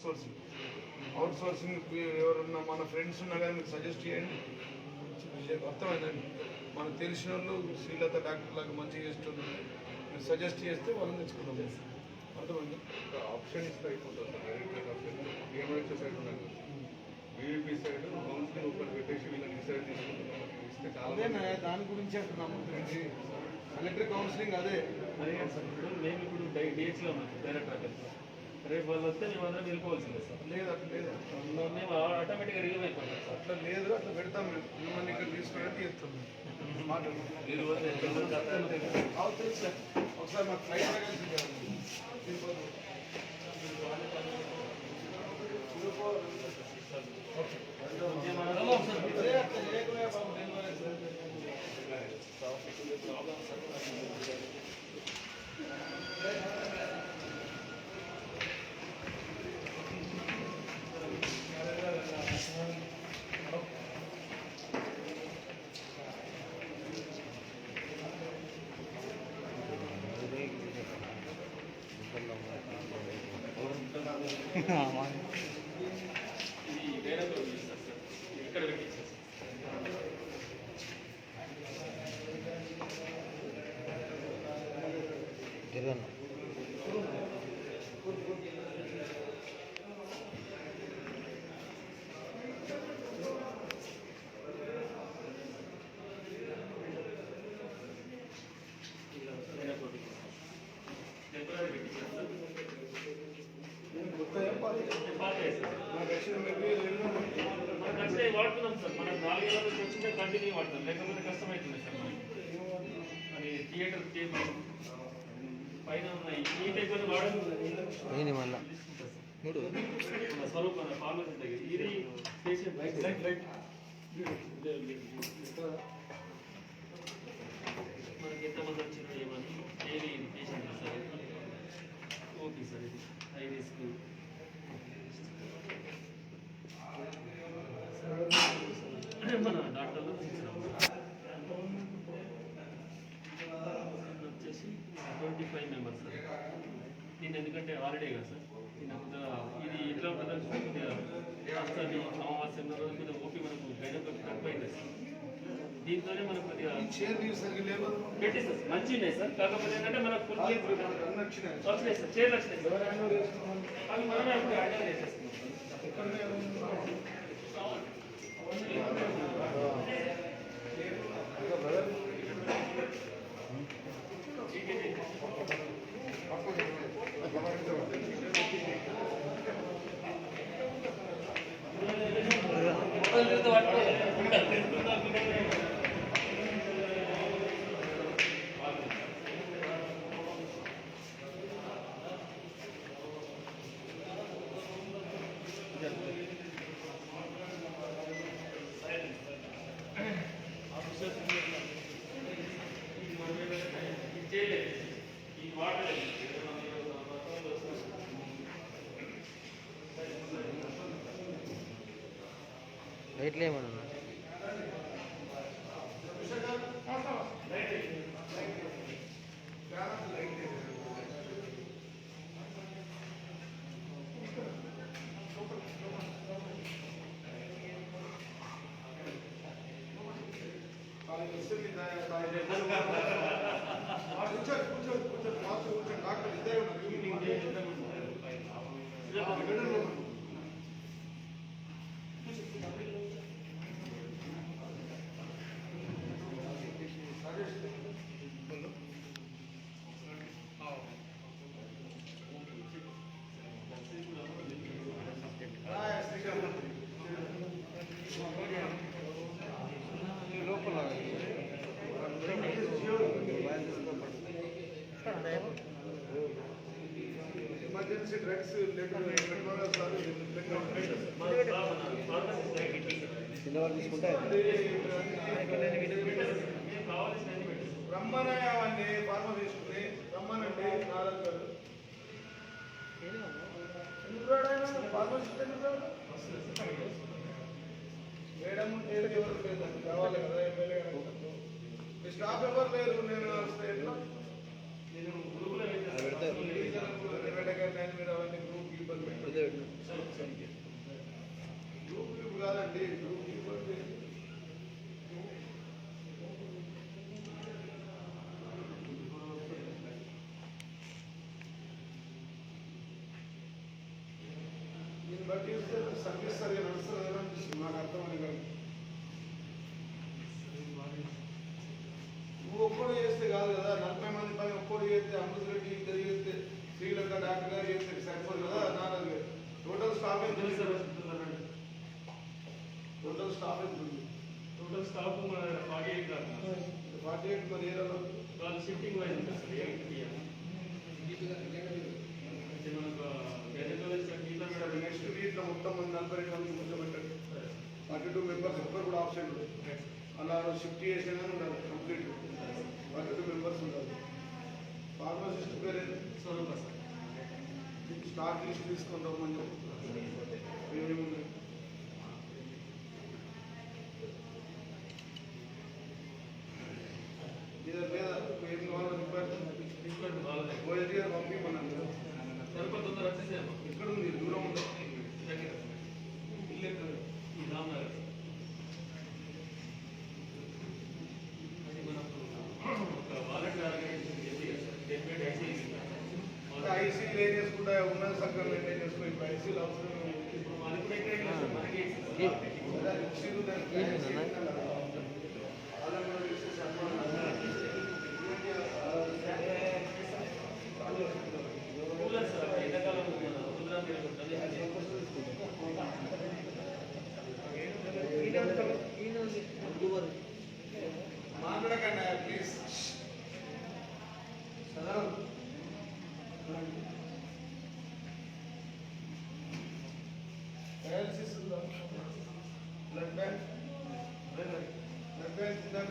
Sourcing out sourcing ఎవరన్నా మన friends ఉన్నా కానీ మీరు సజెస్ట్ చేయండి. అర్థమైందండి, మనకు తెలిసిన వాళ్ళు శ్రీలత డాక్టర్ లాగా మంచిగా చేస్తున్నారు, మీరు సజెస్ట్ చేస్తే వాళ్ళని తెచ్చుకుంటాం. అర్థమైంది, ఆప్షన్ ఇస్తే అయిపోతుంది. ఏమైతే సైడ్ ఉన్నాను బీవీపీ సైడ్ కౌన్సిలింగ్ ఒకటి పెట్టేసి వీళ్ళని డిసైడ్ తీసుకుంటున్నాం. ఇస్తే అదేనా దాని గురించి అంటున్నాము. కలెక్టర్ కౌన్సిలింగ్ అదే మేము ఇప్పుడు డేట్స్లో ఉన్నాం డైరెక్టర్ రేపు వాళ్ళు వస్తే మేము అందరం వెళ్ళిపోవాల్సిందే సార్. లేదు అట్లా లేదు, మేము ఆటోమేటిక్గా రిలీవ్ అయిపోతాం సార్. అట్లా లేదు, అట్లా పెడతాం. మేము మిమ్మల్ని ఇక్కడ తీసుకుని తీస్తాం. మీరు తెలుసు సార్, ఒకసారి మాకు ఫ్లైట్ ఇక్కడ పెట్టించారు వాడుతున్నాం సార్. మనం 4 ఏళ్ళ నుంచి వచ్చిందే కంటిన్యూ వాడుతాం, లేకపోతే కష్టమవుతుంది సార్. అది థియేటర్ టేబుల్ పైన ఉన్నాయి ఈ టైప్ వాడడం స్వరూపం ఫార్మసీ ఉంటుంది. ఇది పేషెంట్ మనకి ఎంతమంది వచ్చింది ఏమని డైలీ ఇది పేషెంట్ సార్. ఓకే సార్, ఇది హై రిస్క్ మన డాక్టర్లు వచ్చేసి 25 మెంబర్స్ సార్. దీని ఎందుకంటే హాలిడే కదా సార్, ఇది ఎట్లా ఉంటుంది వస్తుంది అమావాస్య రోజు మీద ఓపీ మనకు గైనకు తక్కువైంది సార్. దీంతోనే మనకు కొద్దిగా పెట్టి సార్ మంచి ఉన్నాయి సార్. కాకపోతే ఏంటంటే మనకు ఫుల్ వచ్చినాయి సార్, చైర్లు వచ్చినాయి సార్. అవి మనమే ఇప్పుడు అటెండ్ చేసేస్తున్నాం సార్. లైట్లు ఏమన్నా emergency drugs రమ్మనవన్నీ ఫార్మా తీసుకుని రమ్మనండి. నాలుగు మేడం ఎవరు లేదండి, కావాలి కదా ఎమ్మెల్యే మీ స్టాఫ్ ఎవరు లేరు. నేను వస్తే ఎట్లా మీరు అవన్నీ గ్రూప్ ఇబ్బంది పెట్టారు. అండి గ్రూప్ ఇవ్వండి. దీన్ని బట్టి చూస్తే సర్వీస్ సరిగా నడుస్తుంది కదా అనిపిస్తుంది నాకు అర్థమని కాదు. నువ్వు ఒక్కడు చేస్తే కాదు కదా, 40 మంది పని ఒక్కడు చేస్తే, అమృత్ రెడ్డి ఇద్దరు చేస్తే, శ్రీలంక డాక్టర్ గారు చేస్తే సరిపోదు కదా. నాలుగు టోటల్ స్టాఫ్ ఎంత ఉంది? టోటల్ స్టాఫ్ ఎంత ఉంది? టోటల్ స్టాఫ్ మన 48 దాకా 48 మరి ఏరియాలో వాళ్ళు షిఫ్టింగ్ వైజ్ ఉంటుంది సార్. 8 PM అంటే మనకు నెక్స్ట్ వీక్ లో మొత్తం 42 మంది కూర్చోబెట్టండి. 42 మెంబర్స్ ఒక్కరు కూడా ఆప్షన్ అలా షిఫ్ట్ చేసినా ఉండాలి. కంప్లీట్ 42 మెంబర్స్ ఉండాలి. ఫార్మసిస్ట్ పేరు స్వరూప సార్. స్టాక్ లిస్ట్ తీసుకొని రమ్మని చెప్తున్నారు. ఏమేమి లేదా ఏం కావాలో ఓఎల్టీ గారు పంపించమన్నాను. తొందర వచ్చేసేమో. ఎక్కడ ఉంది? దూరం ఉందా? దగ్గర ఇల్లు ఎక్కడ? ఈ రామనగర్. అది మనకు ఒక వాలంటీర్ ఆర్గనైజేషన్ చేసి డెఫినెట్ ఐసీ వేసుకుంటా ఉన్నది సర్కల్ మెయింటైన్ చేసుకో. ఇప్పుడు ఐసీలు అవసరం ఇప్పుడు మనకి కూడా ఇక్కడ లేదు సార్. మనకి కూలర్ సార్. ఎండాకాలం రుద్రాం మాట్లాడకండి ప్లీజ్. డయాలసిస్ ఉందా? బ్లడ్ బ్యాంక్ ఇందాక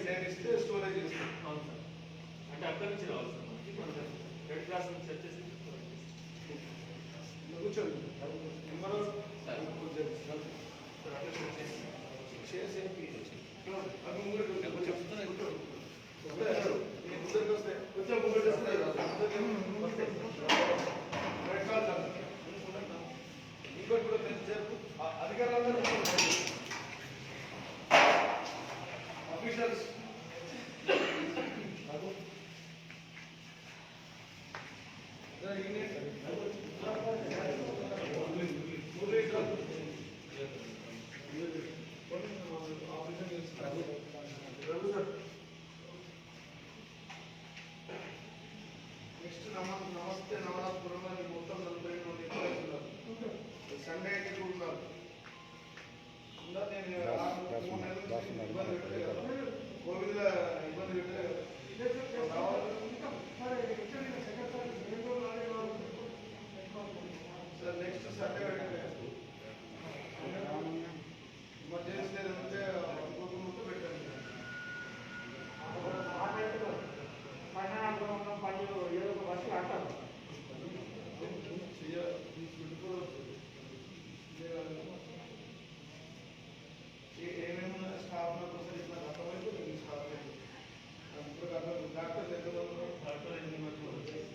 నేను ఇస్తే స్టోరేజ్ చేస్తాను. అవును సార్. అంటే అక్కడి నుంచి రావాలి సార్. మనకి రెడ్ క్రాస్ నుంచి వచ్చేసి కూర్చోండి. నెంబర్ చేసి అవి ముందు చెప్తున్నాయి. కొంచెం ముందు ఇంకోటి కూడా తెలిసేపు అధికారులందరూ అఫీషియల్స్ నెక్స్ట్ నమస్తే నవనాథపురంలో మొత్తం 42 మంది సండే అయితే కూడా ఉన్నారు. నేను 3 నెలల నుంచి ఇబ్బంది పెట్టలేదు. కోవిడ్ ఇబ్బంది పెట్టలేదు. సార్ నెక్స్ట్ సండే పెట్టండి. ఎమర్జెన్సీ లేదంటే ఇంకొక పెట్టండి. ఏమేమి స్టాఫ్ కోసం ఇట్లా అర్థమైతే స్టాఫ్ ఇప్పుడు డాక్టర్స్ ఎక్కడ ఉన్నారు? డాక్టర్ ఎన్ని మంది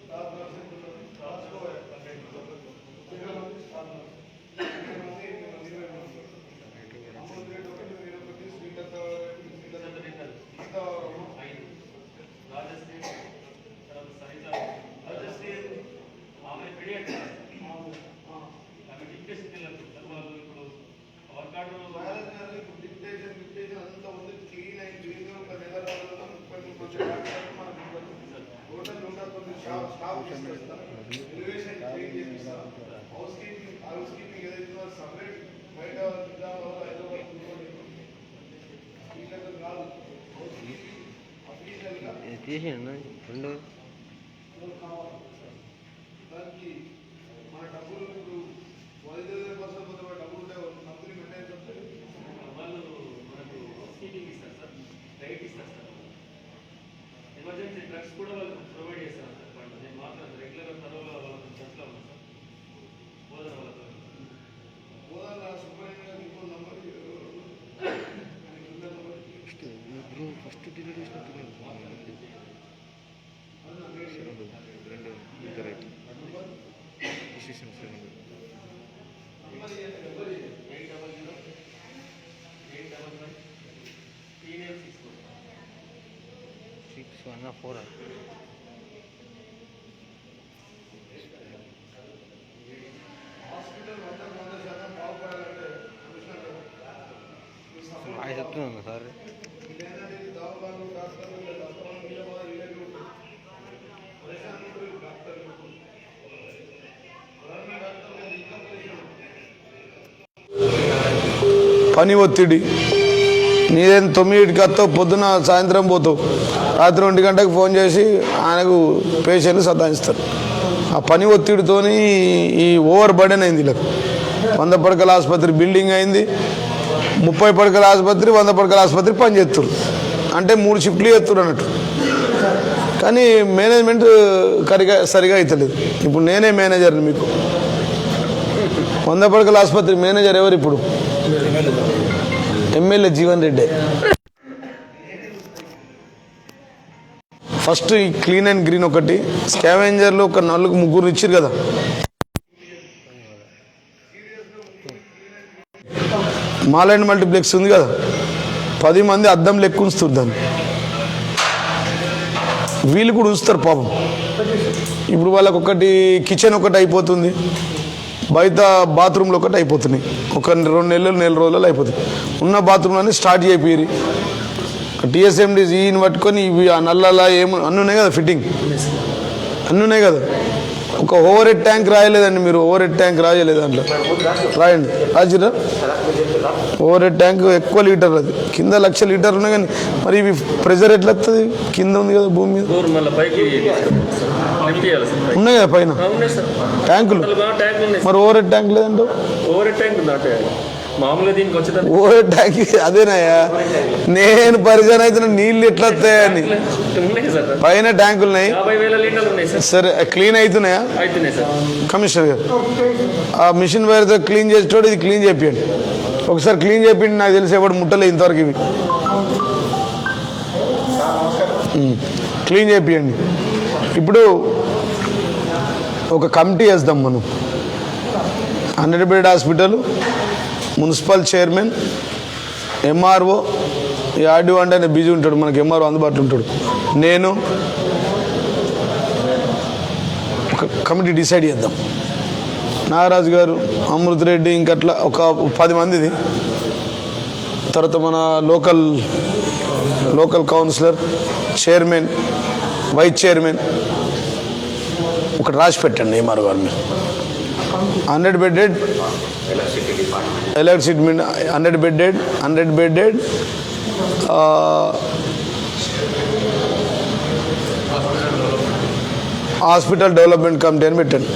స్టాఫ్ నర్స్ ఎంత ఉన్నారు? రాసుకోవాలి. స్టాఫ్ నర్స్ 20 మంది. అమౌంట్ రేట్ ఒకటి, మీరు ఒకటి, శ్రీలంక మిగతా 5 రాజశ్రీ తర్వాత సరిత. రాజశ్రీ ఆమె పెడియాట్రిక్. ఆమె డిప్యూషన్ వెళ్ళారు. వాళ్ళు ఇప్పుడు వర్క్ ఆర్డర్ డిక్టేషన్ అంతా ఉంది. క్లీన్ అయింది. క్లీన్ ఒక నెల రోజుల్లో 30 డాక్టర్లు మనకు టోటల్ 109 స్టాఫ్ తీసుకొస్తాం. ఎలివేషన్ క్లీన్ చేపిస్తాం. హౌస్ కీపింగ్ ఏదైతే సపరేట్ బయట హైదరాబాద్ వీళ్ళకి కాదు. హౌస్ కీపింగ్ అఫీషియల్గా రెండు కావాలి. దానికి మన డబ్బులు ఇప్పుడు 15% పోతే డబ్బులు ఉంటే కంపెనీ మెయింటైన్ చేస్తే వాళ్ళు మనకు స్కీపింగ్ ఇస్తారు సార్. డైట్ ఇస్తారు సార్. ఎమర్జెన్సీ డ్రగ్స్ కూడా వాళ్ళు ప్రొవైడ్ చేస్తారు సార్. వాళ్ళు నేను మాట్లాడతాను రెగ్యులర్గా తరలో వాళ్ళతో చర్చలో ఉన్నాను సార్. బోధన వాళ్ళతో బోధన సుబ్రహ్మణ్యం ఇంకో నంబర్ ఫస్ట్ డిలీట్ చేసినట్టు చెప్తున్నాను సార్. పని ఒత్తిడి నీదేం 9కి వస్తావు, పొద్దున సాయంత్రం పోతావు, రాత్రి 1 గంటకు ఫోన్ చేసి ఆయనకు పేషెంట్లు సతాయిస్తారు. ఆ పని ఒత్తిడితోని ఈ ఓవర్ బర్డెన్ అయింది. వీళ్ళకి 100 పడకల ఆసుపత్రి బిల్డింగ్ అయింది, 30 పడకల ఆసుపత్రి 100 పడకల ఆసుపత్రి పని చేస్తారు. అంటే 3 షిఫ్ట్లు చేస్తారు అన్నట్టు. కానీ మేనేజ్మెంట్ సరిగా అవుతలేదు. ఇప్పుడు నేనే మేనేజర్ని మీకు. 100 పడకల ఆసుపత్రి మేనేజర్ ఎవరు ఇప్పుడు? ఎమ్మెల్యే జీవన్ రెడ్డి. ఫస్ట్ ఈ క్లీన్ అండ్ గ్రీన్ ఒకటి, స్కావెంజర్లు ఒక 4-3 ఇచ్చారు కదా. మాల్ అండ్ మల్టీప్లెక్స్ ఉంది కదా, 10 మంది అద్దం లెక్క ఉంచుతారు దాన్ని. వీళ్ళు కూడా ఉంచుతారు పాపం. ఇప్పుడు వాళ్ళకి ఒకటి కిచెన్ ఒకటి అయిపోతుంది, బయట బాత్రూమ్లు ఒకటి అయిపోతున్నాయి. ఒక 2 నెలలు రోజులు అయిపోతుంది. ఉన్న బాత్రూమ్లన్నీ స్టార్ట్ చేయిపోయి టీఎస్ఎండి ఈయన పట్టుకొని ఇవి ఆ నల్లలా అన్నీ ఉన్నాయి కదా, ఫిట్టింగ్ అన్నీ ఉన్నాయి కదా. ఒక ఓవర్ హెడ్ ట్యాంక్ రాయలేదండి మీరు. ఓవర్ హెడ్ ట్యాంక్ రాయలేదు దాంట్లో, రాయండి. రాజిరా ఓవర్ హెడ్ ట్యాంక్ ఎక్కువ లీటర్, అది కింద 1,00,000 లీటర్లు ఉన్నాయి. కానీ మరి ఇవి ప్రెజర్ ఎట్లా వస్తుంది? కింద ఉంది కదా భూమి మీద, ఉన్నాయి కదా పైన ట్యాంకులు. మరి ఓవర్ హెడ్ ట్యాంక్ లేదంటే ఓవర్ హెడ్ ట్యాంక్ అదేనాయా? నేను పరిచయం అయితే నీళ్ళు ఎట్లా వస్తాయని. పైన ట్యాంకులు ఉన్నాయి సరే, క్లీన్ అవుతున్నాయా? కమిషనర్ గారు ఆ మిషన్ వైర్తో క్లీన్ చేసేటోడు ఇది క్లీన్ చేయండి ఒకసారి. క్లీన్ చేయండి, నాకు తెలిసి ఎవడు ముట్టలే ఇంతవరకు ఇవి. క్లీన్ చేయండి. ఇప్పుడు ఒక కమిటీ వేద్దాం మనం. 100 bed hospital, municipal chairman, MRO, ఈ ఆర్డీఓ అంటే ఆయన బిజీ ఉంటాడు, మనకి ఎంఆర్ఓ అందుబాటులో ఉంటాడు, నేను ఒక కమిటీ డిసైడ్ చేద్దాం. నాగరాజు గారు, అమృత్ రెడ్డి, ఇంకట్లా ఒక 10 మందిది. తర్వాత మన local councillor, chairman, vice chairman ఒకటి రాసి పెట్టండి ఎంఆర్ఓ గారిని. 100 bedded electricity, 100 bedded hospital development committee అని పెట్టండి.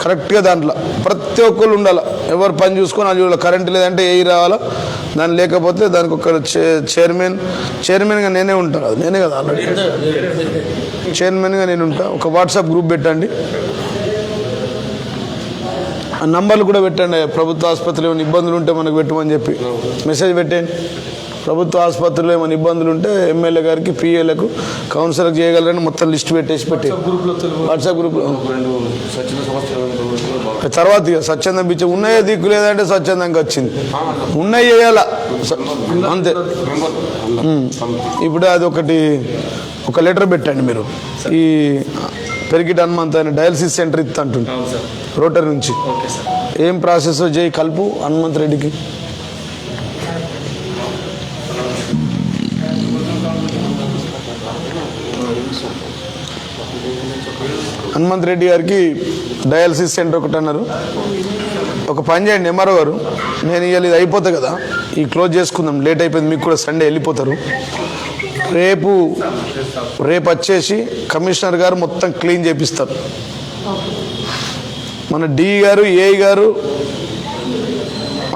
కరెక్ట్గా దాంట్లో ప్రతి ఒక్కరు ఉండాలి. ఎవరు పని చూసుకొని అది కరెంట్ లేదంటే ఏ రావాలా, దాని లేకపోతే దానికి ఒక చైర్మన్గా నేనే ఉంటాను. అది నేనే కదా ఆల్రెడీ చైర్మన్గా నేను ఉంటా. ఒక వాట్సాప్ గ్రూప్ పెట్టండి, ఆ నంబర్లు కూడా పెట్టండి. ప్రభుత్వ ఆసుపత్రిలో ఏమైనా ఇబ్బందులు ఉంటే మనకు పెట్టమని చెప్పి మెసేజ్ పెట్టండి. ప్రభుత్వ ఆసుపత్రిలో ఏమైనా ఇబ్బందులు ఉంటే ఎమ్మెల్యే గారికి, పిఏలకు, కౌన్సిలర్కి చేయగలరని మొత్తం లిస్ట్ పెట్టేసి వాట్సాప్ గ్రూప్లో. తర్వాత ఇక స్వచ్ఛందం పిచ్చ ఉన్నాయే దిక్కు లేదంటే స్వచ్ఛందంగా వచ్చింది, ఉన్నాయి చేయాల అంతే. ఇప్పుడు అది ఒక లెటర్ పెట్టండి మీరు. ఈ పెరిగిట్ హనుమంత్ ఆయన డయాలసిస్ సెంటర్ ఇస్తా అంటుంది రోటరీ నుంచి. ఏం ప్రాసెస్ చేయి కలుపు హనుమంత్ రెడ్డికి. హనుమంత్ రెడ్డి గారికి డయాలసిస్ సెంటర్ ఒకటి అన్నారు. ఒక పని చేయండి ఎంఆర్ఓ గారు, నేను ఇవాళ ఇది అయిపోతుంది కదా, ఈ క్లోజ్ చేసుకుందాం, లేట్ అయిపోయింది, మీకు కూడా సండే వెళ్ళిపోతారు. రేపు వచ్చేసి కమిషనర్ గారు మొత్తం క్లీన్ చేపిస్తారు. మన డిఈ గారు, ఏఐ గారు,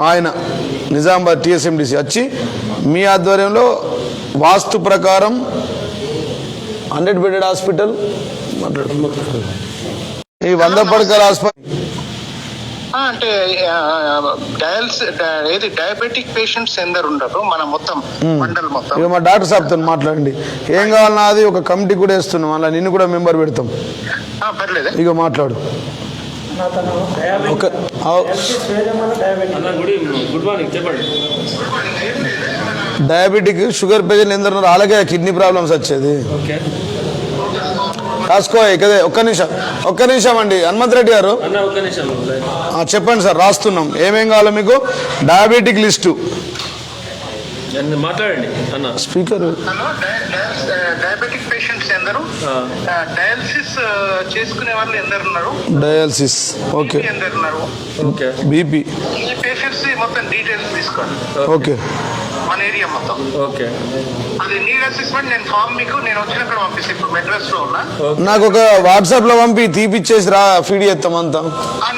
ఆయన నిజామాబాద్ టీఎస్ఎండిసి వచ్చి మీ ఆధ్వర్యంలో వాస్తు ప్రకారం 100 బెడెడ్ హాస్పిటల్ మాట్లాడు. ఈ 100 పడకల ఆసుపత్రి అంటే ఏది డయాబెటిక్ పేషెంట్స్ ఎందరు ఉండరు మన మొత్తం మండల్ మొత్తం. ఇక మా డాక్టర్ సాబ్తో మాట్లాడండి. ఏం కావాలన్నా అది ఒక కమిటీ కూడా వేస్తున్నాం, అలా నిన్ను కూడా మెంబర్ పెడతాం. పర్లేదు. ఇక మాట్లాడు. ఒక గుడ్ మార్నింగ్ చెప్పండి. డయాబెటిక్ షుగర్ పేషెంట్లు ఎందరు ఉన్నారు, అలాగే కిడ్నీ ప్రాబ్లమ్స్ వచ్చేది. ఓకే రాసుకో. కదే ఒక్క నిమిషం అండి. హనుమంత్ రెడ్డి గారు అన్న ఒక్క నిమిషం చెప్పండి సార్, రాస్తున్నాం. ఏమేం కావాలో మీకు డయాబెటిక్ లిస్టు మాట్లాడండి అన్న. స్పీకర్. హలో, డయాబెటిక్ పేషెంట్స్ ఎందరు, డయాలసిస్ చేసుకునే వాళ్ళు ఎందరు ఉన్నారు, డయాలసిస్ ఓకే ఎందరు ఉన్నారు, ఓకే బీపీ ఈ పేషెంట్స్ మొత్తం డీటెయిల్స్ తీసుకోండి. ఓకే మన ఏరియా మొత్తం. ఓకే అది నీడ్ అసెస్మెంట్ నేను ఫామ్ మీకు నేను వచ్చినక్కడ పంపిస్తాను. ఇప్పుడు మెడ్రాస్ లో ఉన్నా, నాకు ఒక వాట్సాప్ లో పంపి తీపిచ్చేసి రా, ఫీడ్ చేస్తాం అంతా.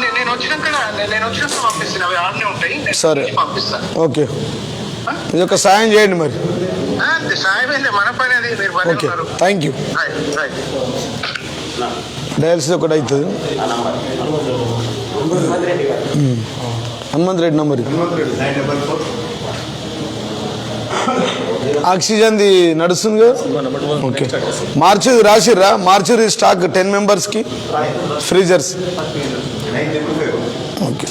నేను వచ్చినాక పంపిస్తాను. అవి ఆడనే ఉంటాయి. సరే పంపిస్తాను. ఓకే, ఇది ఒక సాయం చేయండి మరి. సాయం ఏంటి, మన పని అది. మీరు పని ఓకే, ఉన్నారు. Thank you. రైట్. డయాలసిస్ ఒకటి అవుతుంది. హనుమంత్ రెడ్డి నంబర్. ఆక్సిజన్ది నడుస్తుంది కదా. ఓకే, మార్చి రాసిర్రా. మార్చి స్టాక్ 10 మెంబర్స్కి ఫ్రీజర్స్. Okay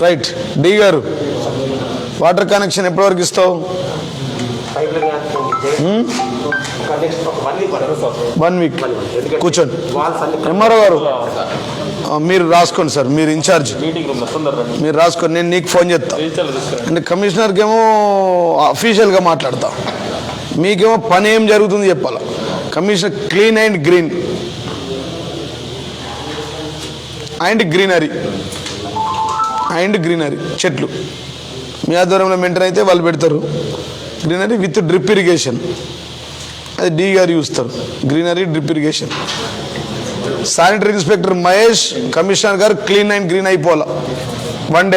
right. డి గారు వాటర్ కనెక్షన్ ఎప్పటివరకు ఇస్తావు? 1 వీక్. కూర్చోండి. ఎంఆర్ఓ గారు మీరు రాసుకోండి సార్, మీరు ఇన్ఛార్జ్, మీరు రాసుకోండి. నేను నీకు ఫోన్ చేస్తా. అంటే కమిషనర్కి ఏమో అఫీషియల్గా మాట్లాడతా, మీకేమో పని ఏం జరుగుతుంది చెప్పాలా. Commissioner clean and green and greenery చెట్లు మీ ఆధ్వర్యంలో మెయింటైన్ అయితే వాళ్ళు పెడతారు. గ్రీనరీ విత్ డ్రిప్ ఇరిగేషన్, అది డి గారు చూస్తారు. Greenery drip irrigation. Sanitary inspector Mahesh, commissioner గారు క్లీన్ అండ్ గ్రీన్ అయిపోవాలా. 1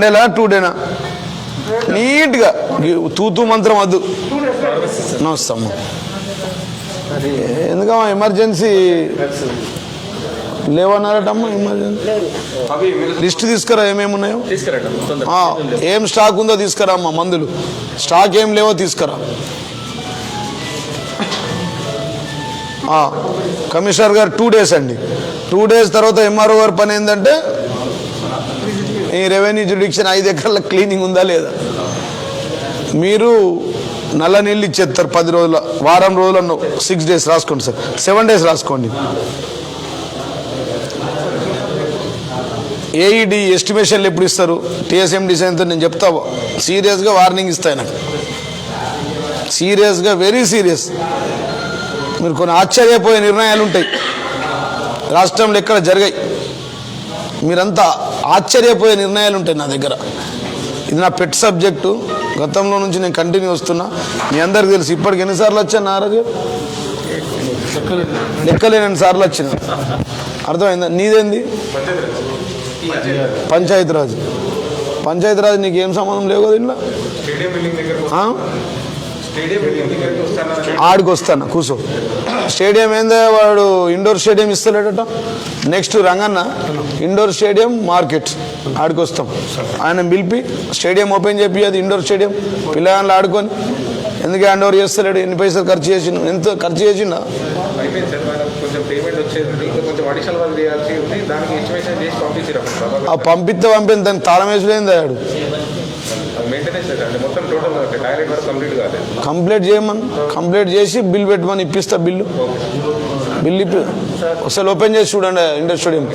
డేలా 2 డేనా నీట్గా తూతూ మంత్రం వద్దు. నమస్తమ్మా. ఎందుకమ్మా ఎమర్జెన్సీ లేవన్నారటమ్మా? ఎమర్జెన్సీ లిస్ట్ తీసుకురా, ఏమేమి ఉన్నాయో ఏం స్టాక్ ఉందో తీసుకురా అమ్మా. మందులు స్టాక్ ఏం లేవో తీసుకురా. కమిషనర్ గారు 2 డేస్ అండి. 2 డేస్ తర్వాత ఎంఆర్ఓ గారి పని ఏంటంటే ఈ రెవెన్యూ జ్యుడిక్షన్ 5 ఎకరాల క్లీనింగ్ ఉందా లేదా. మీరు నల్ల నీళ్ళు ఇచ్చేస్తారు 10 రోజుల, వారం రోజులు 6 డేస్ రాసుకోండి సార్. 7 డేస్ రాసుకోండి. ఏఈడి ఎస్టిమేషన్లు ఎప్పుడు ఇస్తారు? టీఎస్ఎం డిజైన్తో నేను చెప్తా, సీరియస్గా వార్నింగ్ ఇస్తాయి నాకు, సీరియస్గా, వెరీ సీరియస్. మీరు కొన్ని ఆశ్చర్యపోయే నిర్ణయాలు ఉంటాయి రాష్ట్రంలో, ఎక్కడ జరిగాయి. మీరంతా ఆశ్చర్యపోయే నిర్ణయాలు ఉంటాయి నా దగ్గర. ఇది నా పెట్ సబ్జెక్టు, గతంలో నుంచి నేను కంటిన్యూ వస్తున్నా. మీ అందరికి తెలుసు. ఇప్పటికి ఎన్నిసార్లు వచ్చాను నారాజు? లెక్కలేని సార్లు వచ్చిన. అర్థమైందా? నీదేంది? పంచాయతీరాజ్. పంచాయతీరాజ్ నీకు ఏం సంబంధం లేవు కదా ఇంట్లో. ఆడికి వస్తాను, కూర్చో. స్టేడియం ఏందో వాడు ఇండోర్ స్టేడియం ఇస్తలేడట. Next Ranganna indoor stadium market ఆడికి వస్తాం. ఆయన పిలిపి స్టేడియం ఓపెన్ చెప్పి, అది ఇండోర్ స్టేడియం, పిల్లగాళ్ళు ఆడుకొని. ఎందుకు హ్యాండ్ ఓవర్ చేస్తలేడు? ఎన్ని పైసలు ఖర్చు చేసిండు? ఎంత ఖర్చు చేసిండా? పంపిస్తే దానికి తాళం వేసులేంది ఆడు. కంప్లీట్ చేయమని, కంప్లీట్ చేసి బిల్ పెట్టమని ఇప్పిస్తా. బిల్లు ఇప్పి ఒకసారి ఓపెన్ చేసి చూడండి ఇండోర్ స్టేడియం.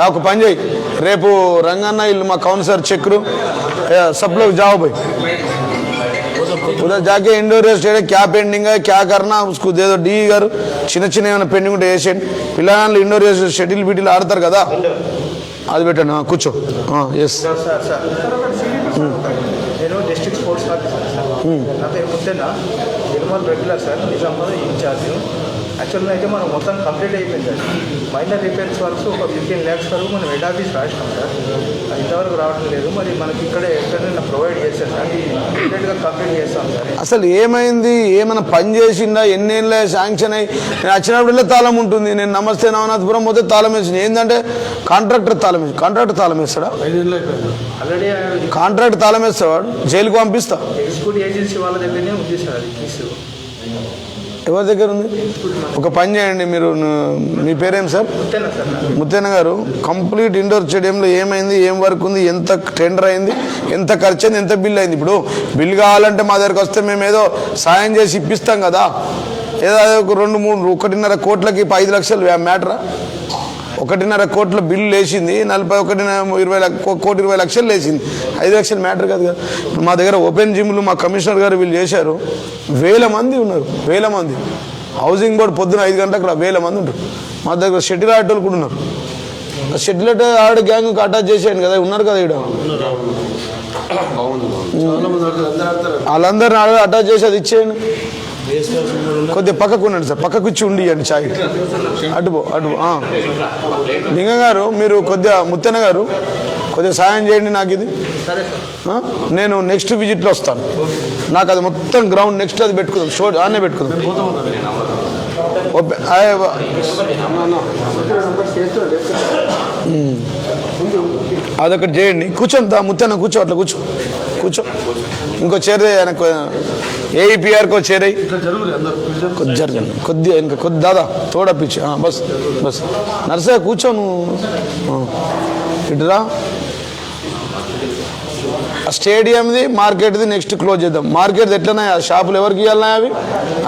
ఒక పని చేయి, రేపు రంగన్న ఇల్లు మా కౌన్సిలర్ చక్రు सब लोग जाओ भाई, उधर जाके इंडोर स्टेडियम क्या पेंडिंग है क्या करना उसको दे दो. डी గారు చిన్న చిన్న ఏమైనా పెండింగ్ ఉంటే వేసేయండి. పిల్లలు ఇండోర్ షటిల్ బీటిల్ ఆడతారు కదా, అది పెట్టండి. కూర్చో. ఎస్ నేను డిస్ట్రిక్ట్ స్పోర్ట్స్ ఆఫీసర్ సార్. నా పేరు Muddenna, Nirmal regular sir, Nizamabad incharge. యాక్చువల్గా అయితే మనం మొత్తం కంప్లీట్ అయిపోయింది సార్. మైనర్ రిపేర్స్ వర్క్స్ ఒక 15 lakhs వరకు మనం హెడ్ ఆఫీస్ రాసినాం సార్. అది ఇంతవరకు రావడం లేదు. మరి మనకి ఇక్కడ ఎక్కడైనా ప్రొవైడ్ చేస్తారు సార్, ఇమీడియట్గా కంప్లీట్ చేస్తాం సార్. అసలు ఏమైంది, ఏమైనా పని చేసిందా, ఎన్నేళ్ళే శాంక్షన్ అయ్యి నేను వచ్చినప్పుడల్లా తాళం ఉంటుంది. నేను నమస్తే నవనాథపురం పోతే తాళం వేసింది. ఏంటంటే కాంట్రాక్టర్ తాళం వేస్తాడా? ఆల్రెడీ కాంట్రాక్ట్ తాళం వేస్తావాడు, జైలుకు పంపిస్తా. ఎగ్జిక్యూటివ్ ఏజెన్సీ వాళ్ళ దగ్గరనే ఉంది సార్ అది కేసు. ఎవరి దగ్గర ఉంది? ఒక పని చేయండి మీరు, మీ పేరేం సార్? అంతేనా సార్? ముత్తేన గారు, కంప్లీట్ ఇండోర్ స్టేడియంలో ఏమైంది, ఏం వర్క్ ఉంది, ఎంత టెండర్ అయింది, ఎంత ఖర్చు అయింది, ఎంత బిల్ అయింది. ఇప్పుడు బిల్ కావాలంటే మా దగ్గరకు వస్తే మేము ఏదో సాయం చేసి ఇప్పిస్తాం కదా. ఏదో ఒక 1.5 కోట్లకి 5 లక్షలు మ్యాటరా? 1.5 కోట్ల బిల్లు లేచింది, 20 లక్షలు లేచింది. 5 లక్షలు మ్యాటర్ కాదు కదా. ఇప్పుడు మా దగ్గర ఓపెన్ జిమ్లు మా కమిషనర్ గారు వీళ్ళు చేశారు. 1000 మంది ఉన్నారు, 1000 మంది. హౌసింగ్ బోర్డు పొద్దున 5 గంటలకు 1000 మంది ఉంటారు. మా దగ్గర షెటిల్ ఆటోలు కూడా ఉన్నారు. షెటిల్ ఆడే గ్యాంగ్ అటాచ్ చేసేయండి కదా, ఉన్నారు కదా ఇక్కడ. వాళ్ళందరినీ అటాచ్ చేసి అది ఇచ్చేయండి. కొద్దిగా పక్కకు ఉండండి సార్, పక్కకు ఇచ్చి ఉండియండి చాయ్. అటుపో. లింగ గారు, మీరు కొద్దిగా ముత్తెన గారు కొద్దిగా సాయం చేయండి నాకు. ఇది నేను నెక్స్ట్ విజిట్లో వస్తాను. నాకు అది మొత్తం గ్రౌండ్ నెక్స్ట్ అది పెట్టుకుందాం, షో ఆనే పెట్టుకుందాం. అదొకటి చేయండి. కూర్చోండి ముత్తెన, కూర్చో, అట్లా కూర్చో. ఇంకో చైర్ ఏఈపీఆర్కో చైర్ అయ్యి కొద్దిగా ఇంకా దాదా తోడప్పించి బస్ నర్సే కూర్చో. నువ్వు ఇటురా. ఆ స్టేడియంది మార్కెట్ది నెక్స్ట్ క్లోజ్ చేద్దాం. మార్కెట్ ఎట్లన్నా షాపులు ఎవరికి ఇవ్వాలన్నా అవి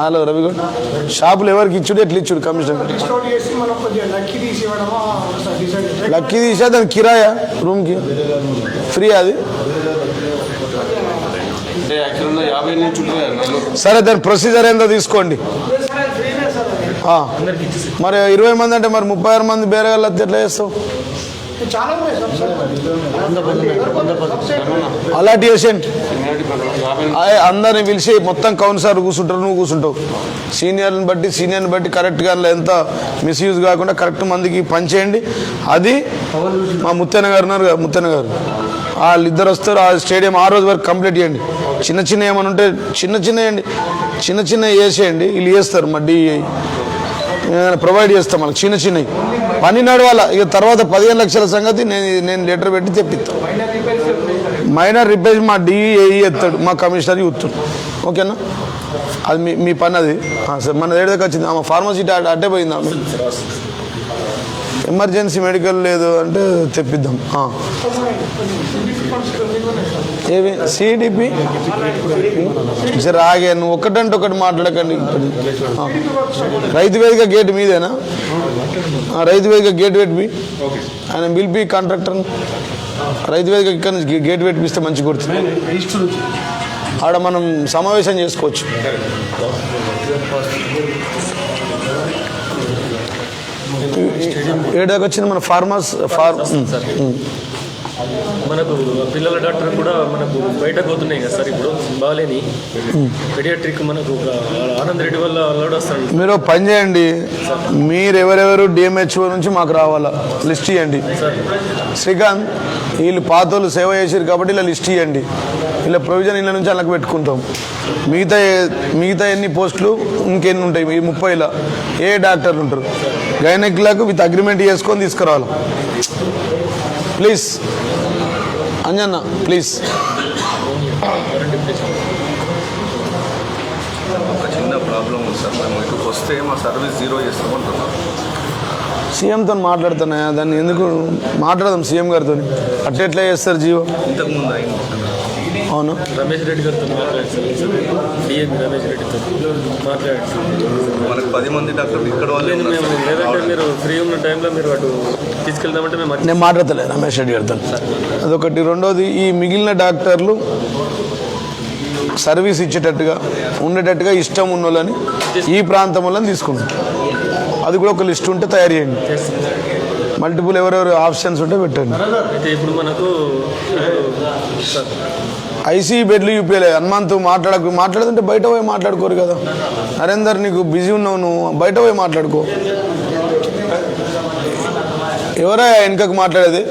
హలో రవిగౌడ్, షాపులు ఎవరికి ఇచ్చుడు, ఎట్లా ఇచ్చుడు కమిషనర్? లక్కీ తీసా దాని కిరాయా రూమ్కి ఫ్రీ అది. సరే దాని ప్రొసీజర్ ఏందో తీసుకోండి. మరి 20 మంది అంటే మరి 36 మంది బేరగాళ్ళు ఎట్లా చేస్తావు? అలాంటి చేసేయండి. అందరిని పిలిచి మొత్తం కౌన్సిలర్ కూర్చుంటారు, నువ్వు కూర్చుంటావు. సీనియర్ని బట్టి కరెక్ట్గా ఎంత మిస్యూజ్ కాకుండా కరెక్ట్ మందికి పనిచేయండి. అది మా ముత్తెన గారు ఉన్నారు కదా, ముత్తెన గారు వాళ్ళిద్దరు వస్తారు. ఆ స్టేడియం ఆ రోజు వరకు కంప్లీట్ చేయండి. చిన్న ఏమైనా ఉంటే చిన్న వేసేయండి. వీళ్ళు చేస్తారు, మా డిఐ ప్రొవైడ్ చేస్తాం వాళ్ళకి చిన్నవి పని నడవాల. ఇక తర్వాత 15 లక్షల సంగతి నేను లెటర్ పెట్టి తెప్పిస్తాను. మైనర్ రిపేర్ మా డిఐ ఎత్తాడు, మా కమిషనర్ చూస్తాడు. ఓకేనా? అది మీ పని. అది సార్ మన దగ్గరకు వచ్చింది. ఆమె ఫార్మసీ అడ్డే పోయింది. ఆమె ఎమర్జెన్సీ మెడికల్ లేదు అంటే తెప్పిద్దాం. ఏవి సిడిపి సరే ఆగే, నువ్వు ఒకటంటే ఒకటి మాట్లాడకండి. రైతు వేదిక గేట్ మీదేనా? రైతు వేదిక గేట్ పెట్టిపి, ఆయన పిలిపి కాంట్రాక్టర్. రైతు వేదిక ఇక్కడ నుంచి గేట్ పెట్టిపిస్తే మంచి గుర్తుంది. ఆడ మనం సమావేశం చేసుకోవచ్చు. ఏడాకి వచ్చింది మన మనకు పిల్లల డాక్టర్ కూడా మనకు బయటకు పోతున్నాయి కదా సార్. ఇప్పుడు బాగాలేని పెడియాట్రిక్ మనకు ఆనంద్ రెడ్డి వల్ల అలవాటు వస్తాడు. మీరు పని చేయండి, మీరు ఎవరెవరు డిఎంహెచ్ఓ నుంచి మాకు రావాలా లిస్ట్ ఇవ్వండి. శ్రీకాంత్, వీళ్ళు పాతోళ్ళు సేవ చేసారు కాబట్టి ఇలా లిస్ట్ ఇవ్వండి. ఇలా ప్రొవిజన్ ఇళ్ళ నుంచి అలాగ పెట్టుకుంటాం. మిగతా ఎన్ని పోస్టులు ఇంకెన్ని ఉంటాయి? ఈ 30లో ఏ డాక్టర్లు ఉంటారు? గైనక్లకు విత్ అగ్రిమెంట్ చేసుకొని తీసుకురావాలి. Please Anjanna, please. ఒక చిన్న ప్రాబ్లం ఉంది సార్. మేము ఇక్కడికి వస్తే మా సర్వీస్ 0 చేస్తామంటున్నాం. సీఎంతో మాట్లాడుతున్నా, దాన్ని ఎందుకు మాట్లాడదాం సీఎం గారితో. అట్లా చేస్తారు జీవో? ఇంతకుముందు అయింది. అవును, రమేష్ రెడ్డి గారితో డిఎం రమేష్ రెడ్డితో మాట్లాడారు. మనకు 10 మంది డాక్టర్లు ఇక్కడ వాళ్ళే. మేము లేదంటే మీరు ఫ్రీ ఉన్న టైంలో మీరు అటు తీసుకెళ్దామంటే నేను మాట్లాడతలే రమేష్ రెడ్డి గారితో. అదొకటి. రెండోది, ఈ మిగిలిన డాక్టర్లు సర్వీస్ ఇచ్చేటట్టుగా ఉండేటట్టుగా ఇష్టం ఉన్న వాళ్ళని ఈ ప్రాంతం వాళ్ళని తీసుకుంటాం. అది కూడా ఒక లిస్ట్ ఉంటే తయారు చేయండి. మల్టిపుల్ ఎవరెవరు ఆప్షన్స్ ఉంటే పెట్టండి. అయితే ఇప్పుడు మనకు ఐసీయూ బెడ్లు యూపీఎల్ హనుమంతు మాట్లాడుతుంటే బయట పోయి మాట్లాడుకోరు కదా. నరేందర్ నీకు బిజీ ఉన్నావు, నువ్వు బయట పోయి మాట్లాడుకో. ఎవరా వెనుకకు మాట్లాడేది?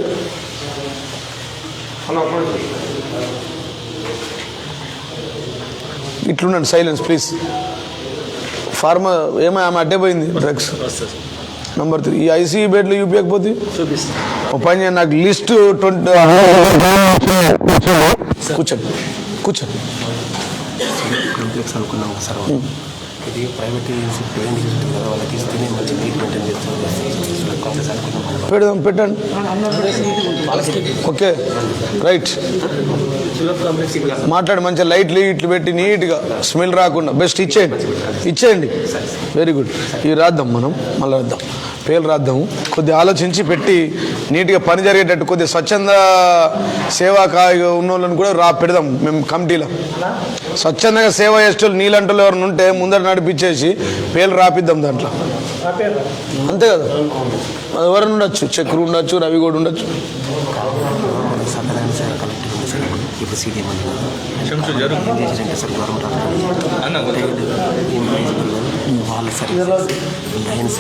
ఇట్లుండండి, సైలెన్స్ ప్లీజ్. ఫార్మా ఏమో ఆమె అడ్డే పోయింది డ్రగ్స్. నంబర్ 3 ఈ ఐసీయూ బెడ్లు యూపీయకపోతే ఓ పని చేయండి, నాకు లిస్ట్ 20 కూర్చోండి కూర్చోండి. కాంప్లెక్స్ అనుకున్నాం సార్. ఇది ప్రైవేట్ కదా, వాళ్ళకి ఇస్తేనే మంచి నీట్ మెయింటైన్ చేస్తుంది కాంప్లెక్స్ అనుకున్నాం. పెడదాం, పెట్టండి. Okay right. మాట్లాడి మంచిగా లైట్లు ఇట్లు పెట్టి నీట్గా స్మెల్ రాకుండా బెస్ట్ ఇచ్చేయండి. Very good. ఇవి రాద్దాం, మనం మళ్ళీ రాద్దాం, పేర్లు రాద్దాము. కొద్దిగా ఆలోచించి పెట్టి నీట్గా పని జరిగేటట్టు కొద్దిగా స్వచ్ఛంద సేవా ఉన్న వాళ్ళని కూడా పెడదాం మేము కమిటీలో. స్వచ్ఛందంగా సేవ చేసేవాళ్ళు నీళ్ళంటలు ఎవరైనా ఉంటే ముందర నడిపించేసి పేర్లు రాపిద్దాం దాంట్లో. అంతే కదా, అది ఎవరైనా ఉండొచ్చు, చక్రు ఉండొచ్చు, రవి కూడా ఉండొచ్చు. ఇప్పుడు సీడీ సార్ గవర్నమెంట్ వాళ్ళ సర్వీసెస్ లైన్స్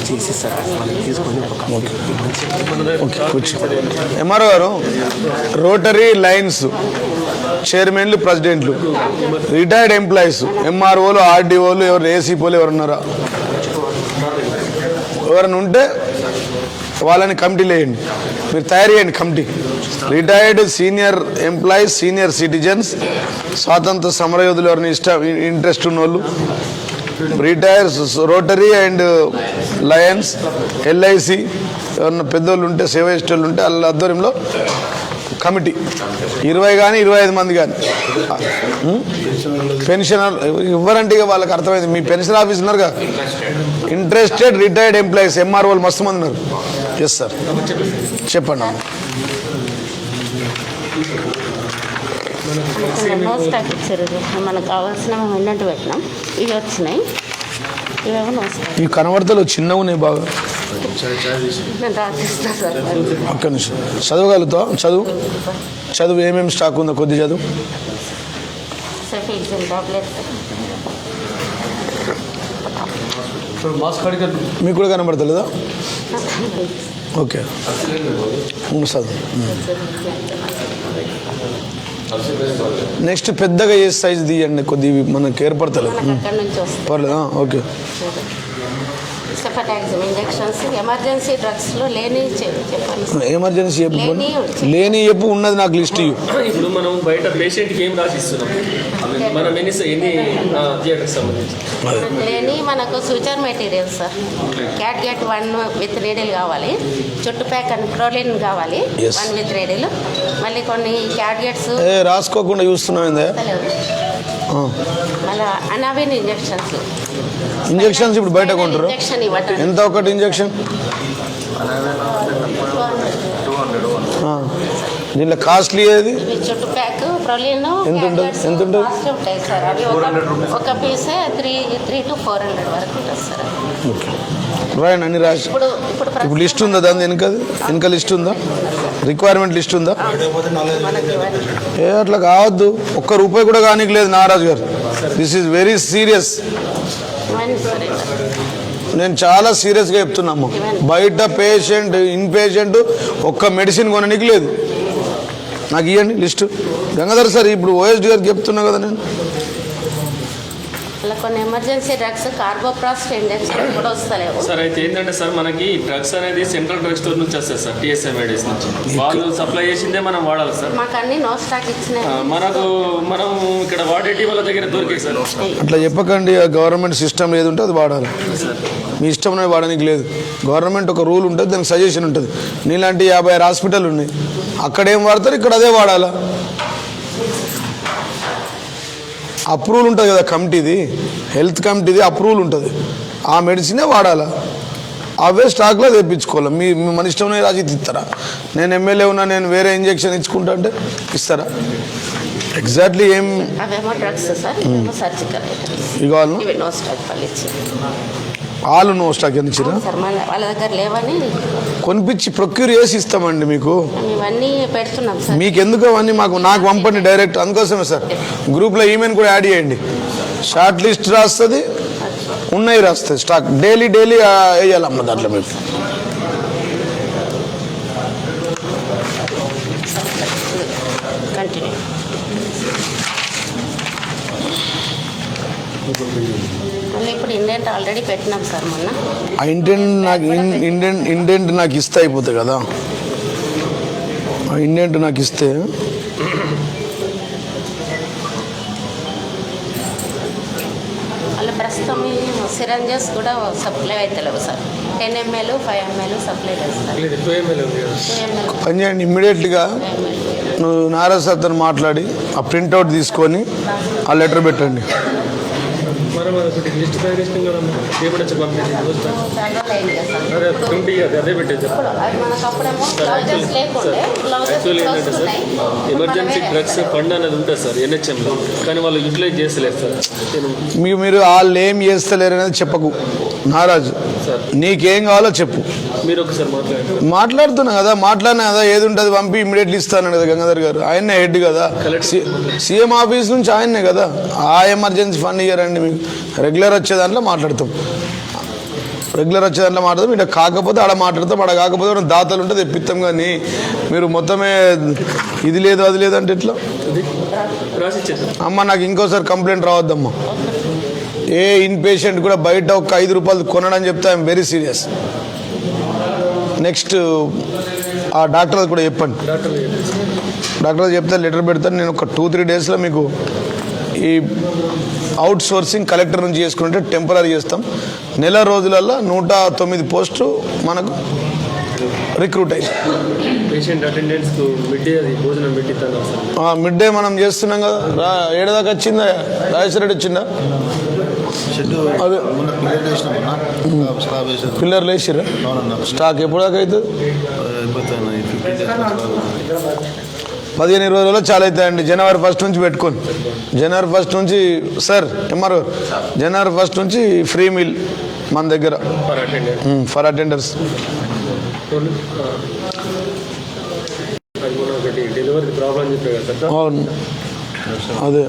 చేసి సార్ వాళ్ళకి తీసుకొని ఓకే కూర్చో. ఎంఆర్ఓ గారు, రోటరీ లైన్స్ చైర్మన్లు, ప్రెసిడెంట్లు, రిటైర్డ్ ఎంప్లాయీస్, ఎంఆర్ఓలు, ఆర్డీఓలు, ఎవరు ఏసీపోలు ఎవరున్నారా? ఎవరైనా ఉంటే వాళ్ళని కమిటీలు వేయండి, మీరు తయారు చేయండి committee. Retired senior employees, senior citizens, స్వాతంత్ర సమరయోధులు ఎవరిని ఇంట్రెస్ట్ ఉన్న వాళ్ళు, retires, rotary and Lions, LIC ఎవరన్నా పెద్దోళ్ళు ఉంటే, సేవ చేసేవాళ్ళు ఉంటే వాళ్ళ ఆధ్వర్యంలో కమిటీ 20 కానీ 25 మంది కానీ. పెన్షనర్ ఇవ్వరంటే ఇక వాళ్ళకి అర్థమైంది. మీ పెన్షన్ ఆఫీస్ ఉన్నారుగా, ఇంట్రెస్టెడ్ రిటైర్డ్ ఎంప్లాయీస్, ఎంఆర్ఓలు మస్తు మంది ఉన్నారు. ఎస్ సార్, చెప్పండి. నోస్టాక్ ఇచ్చారు, మనకు కావాల్సిన ఎన్నట్టు పెట్టినాం, ఇవి వచ్చినాయి. ఇవేమో నోస్టాక్. ఈ కనబడతలు చిన్నగా ఉన్నాయి బాగా. నేను రాసిస్తా సార్. ఒక్క నిమిషం, చదవగలుగుతావు? చదువు ఏమేమి స్టాక్ ఉందో కొద్ది చదువు. సెఫిక్సిన్ టాబ్లెట్స్. మీకు కూడా కనబడతలేదా? ఓకే, చదువు. నెక్స్ట్ పెద్దగా ఏ సైజు తీయండి, కొద్దిగా మనకు ఏర్పడతలేదు. అక్కడి నుంచి వస్తాయి. పర్లేదా? ఓకే. సెఫటాక్సిమ్ ఇంజెక్షన్స్ ఎమర్జెన్సీ డ్రగ్స్లో లేని చెప్పండి. ఎమర్జెన్సీ లేని చెప్పు, ఉన్నది నాకు లిస్ట్ ఇవ్వు. ఇప్పుడు మనం బయట పేషెంట్కి ఏం రాసి ఇస్తున్నాం, మనం ఎన్ని థియేటర్కి సంబంధించి లేని మనకు suture material sir. Cat 1 with needle కావాలి, చుట్టు ప్యాక్ అండ్ ప్రోలిన్ కావాలి 1 విత్ నీడిల్. మళ్ళీ కొన్ని క్యాట్గెట్స్ రాసుకోకుండా చూస్తున్నాం. మళ్ళీ అనావిన్ ఇంజెక్షన్స్ ఇప్పుడు బయట కొంటారు. ఇంజెక్షన్ ఇవ్వటం ఎంత ఒకటి ఇంజెక్షన్? దీంట్లో కాస్ట్లీ ఏది? చుట్టు ప్యాక్ ప్రోలిన్ ఎంత ఉంటుంది? ఉంటాయి సార్. అవి ఒక పీసే 300 to 400 వరకు ఉంటుంది సార్. రాయండి అన్ని రాసి. ఇప్పుడు లిస్ట్ ఉందా దాని వెనక లిస్ట్ ఉందా? రిక్వైర్మెంట్ లిస్ట్ ఉందా? అట్లా కావద్దు, ₹1 కూడా కానీకి లేదు నాగరాజు గారు. This is very serious. నేను చాలా సీరియస్గా చెప్తున్నాము. బయట పేషెంట్, ఇన్ పేషెంట్ ఒక్క మెడిసిన్ కొనడానికి లేదు. నాకు ఇవ్వండి లిస్టు. గంగాధర్ సార్, ఇప్పుడు ఓఎస్డి గారికి చెప్తున్నా కదా నేను. కొన్ని ఎమర్జెన్సీ డ్రగ్స్ కార్బోప్రాస్ట్ ఇంజెక్షన్ కూడా వస్తలేవు సార్. అయితే ఏంటంటే సార్, మనకి డ్రగ్స్ అనేది సెంట్రల్ డ్రగ్ స్టోర్ నుంచి వస్తాయి సార్, టీఎస్ఐ మెడిస్ నుంచి. వాళ్ళు సప్లై చేసిందే మనం వాడాలి సార్. మాకు అన్ని నో స్టాక్ ఇచ్చినాయి. మనం ఇక్కడ వాడేటి వాళ్ళ దగ్గర దొరికాయి సార్. అట్లా చెప్పకండి. గవర్నమెంట్ సిస్టమ్ ఏది ఉంటే అది వాడాలి. మీ ఇష్టం వాడడానికి లేదు. గవర్నమెంట్ ఒక రూల్ ఉంటుంది, దానికి సజెషన్ ఉంటుంది. నీలాంటి 56 హాస్పిటల్ ఉన్నాయి, అక్కడేం వాడతారు, ఇక్కడ అదే వాడాలా. అప్రూవల్ ఉంటుంది కదా కమిటీది, హెల్త్ కమిటీది అప్రూవల్ ఉంటుంది. ఆ మెడిసినే వాడాలా, అవే స్టాక్లో తెప్పించుకోవాలి. మన ఇష్టమైన రాజీ ఇస్తారా? నేను ఎమ్మెల్యే ఉన్నా, నేను వేరే ఇంజెక్షన్ ఇచ్చుకుంటా అంటే ఇస్తారా? ఎగ్జాక్ట్లీ ఏం అవేమో డ్రగ్స్ సార్, సర్జికల్ ఇవి కావాలి. నో స్టాక్ వాళ్ళు ఇచ్చి ఆలు నో స్టాక్ అని ఇచ్చిరా? సార్ వాళ్ళ దగ్గర లేవని కొనిపించి ప్రొక్యూర్ చేసి ఇస్తామండి మీకు. మేము ఇవన్నీ పెడుతున్నాం సార్. మీకు ఎందుకు అవన్నీ నాకు పంపండి డైరెక్ట్. అందుకోసమే సార్ గ్రూప్లో ఈమెయిల్ కూడా యాడ్ చేయండి. షార్ట్ లిస్ట్ రాస్తుంది, ఉన్నాయి రాస్తుంది స్టాక్. డైలీ వేయాలమ్మ దాంట్లో మీరు. కంటిన్యూ. మళ్ళీ ఇప్పుడు ఇండెంట్ ఆల్రెడీ పెట్టినాం సార్ మొన్న. ఆ ఇండెంట్ నాకు ఇస్తే అయిపోతుంది కదా. ఆ ఇండెంట్ నాకు ఇస్తే మళ్ళీ ప్రస్తుతం సిరంజెస్ కూడా సప్లై అవుతలేవు సార్. 10 ml 5 ml సప్లై లేదు సార్. 2 ml పని చేయండి. ఇమ్మీడియట్గా నువ్వు నారాజ్ సార్తో మాట్లాడి ఆ ప్రింట్అవుట్ తీసుకొని ఆ లెటర్ పెట్టండి. లిస్ట్ అదే పెట్టేది. యాక్చువల్లీ ఏంటంటే సార్ ఎమర్జెన్సీ డ్రగ్స్ ఫండ్ అనేది ఉంటుంది సార్ NHMలో, కానీ వాళ్ళు యూటిలైజ్ చేస్తలేదు సార్. మీరు వాళ్ళు ఏం చేస్తలేరు అనేది చెప్పకు నారాజు. నీకేం కావాలో చెప్పు. మీరు ఒకసారి మాట్లాడినా కదా ఏది ఉంటుంది పంపి ఇమ్మీడియట్లీ ఇస్తాను కదా గంగాధర్ గారు. ఆయన్నే హెడ్ కదా, సీఎం ఆఫీస్ నుంచి ఆయన్నే కదా. ఆ ఎమర్జెన్సీ ఫండ్ ఇయ్యారండి మీకు. రెగ్యులర్ వచ్చే దాంట్లో మాట్లాడతాం ఇట్లా కాకపోతే ఆడ మాట్లాడతాం. ఆడ కాకపోతే దాతలు ఉంటే తెప్పిస్తాం. కానీ మీరు మొత్తమే ఇది లేదు అది లేదు అంటే ఎట్లా అమ్మ? నాకు ఇంకోసారి కంప్లైంట్ రావద్దమ్మా. ఏ ఇన్ పేషెంట్ కూడా బయట ఒక 5 రూపాయలు కొనడని చెప్తే ఐఎమ్ వెరీ సీరియస్. నెక్స్ట్ ఆ డాక్టర్ కూడా చెప్పండి. డాక్టర్ చెప్తే లెటర్ పెడతాను నేను. ఒక 2-3 డేస్లో మీకు ఈ అవుట్ సోర్సింగ్ కలెక్టర్ నుంచి చేసుకుంటే టెంపరీ చేస్తాం. నెల రోజులలో 109 పోస్టు మనకు రిక్రూట్ అయ్యి. పేషెంట్ అటెండెన్స్ భోజనం పెట్టిస్తాను. మిడ్ డే మనం చేస్తున్నాం కదా. 7 దాకా వచ్చిందా? రాజేశ్వర రెడ్డి వచ్చిందా? అదే పిల్లర్లు వేసిరా? స్టాక్ ఎప్పుడు దాకా అవుతుంది? 15-20 రోజుల్లో చాలా అవుతాయండి. జనవరి 1 నుంచి పెట్టుకొని. జనవరి 1 నుంచి సార్ ఎంఆర్ఓ జనవరి 1 నుంచి ఫ్రీ మీల్ మన దగ్గర ఫర్ అటెండర్స్. డెలివరీ ప్రాబ్లం చెప్పారు కదా. అవును అదే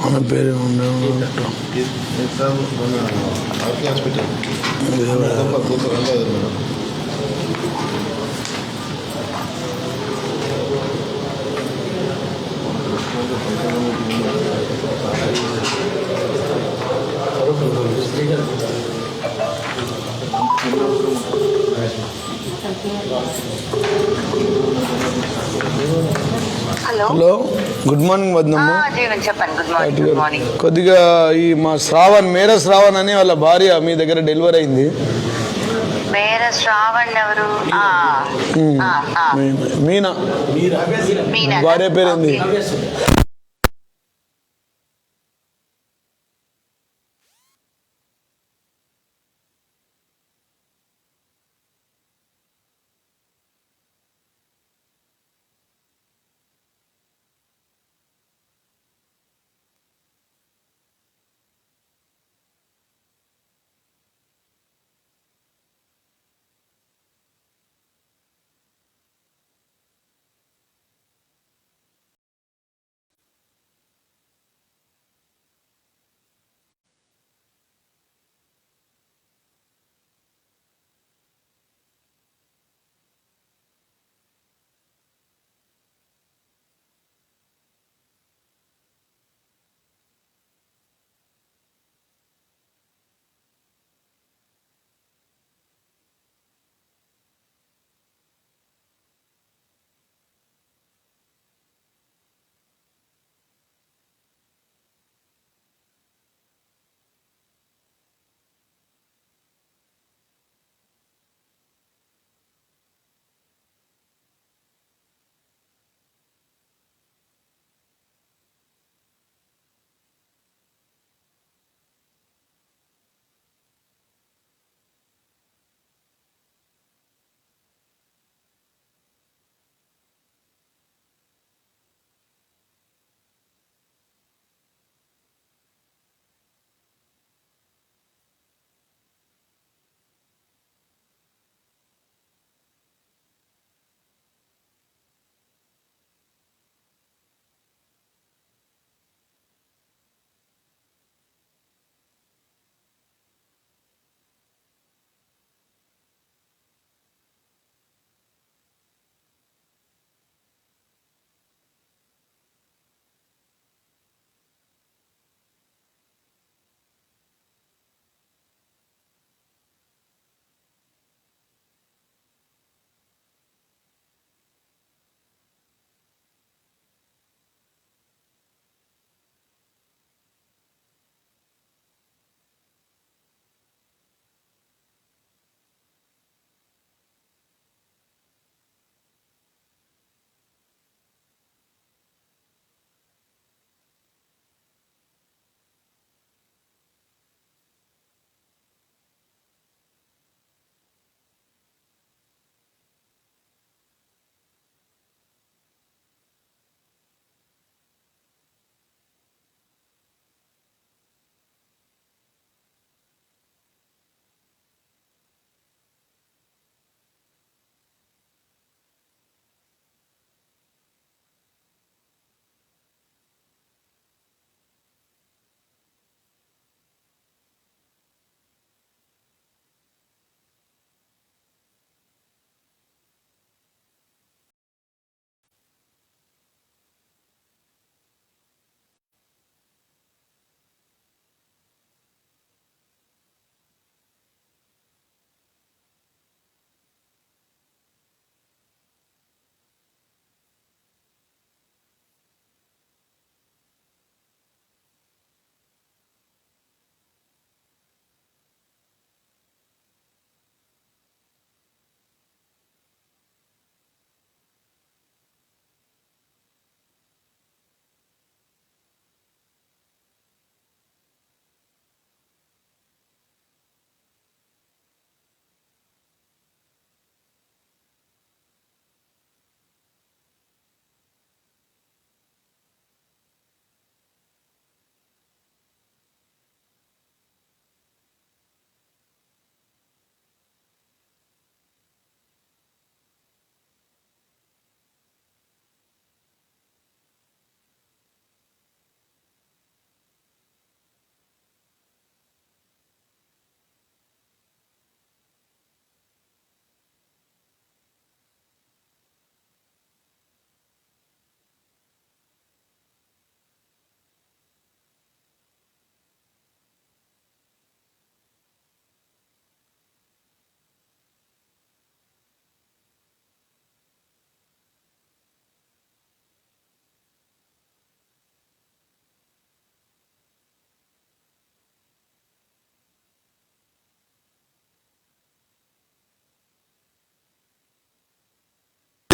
ఆమె పేరు హాస్పిటల్ హలో, గుడ్ మార్నింగ్ వద్దమ్మ. చెప్పండి. కొద్దిగా ఈ మా మేర శ్రావణ్ అని వాళ్ళ భార్య మీ దగ్గర డెలివరీ అయింది. ఎవరు? మీనా భార్య పేరేంది?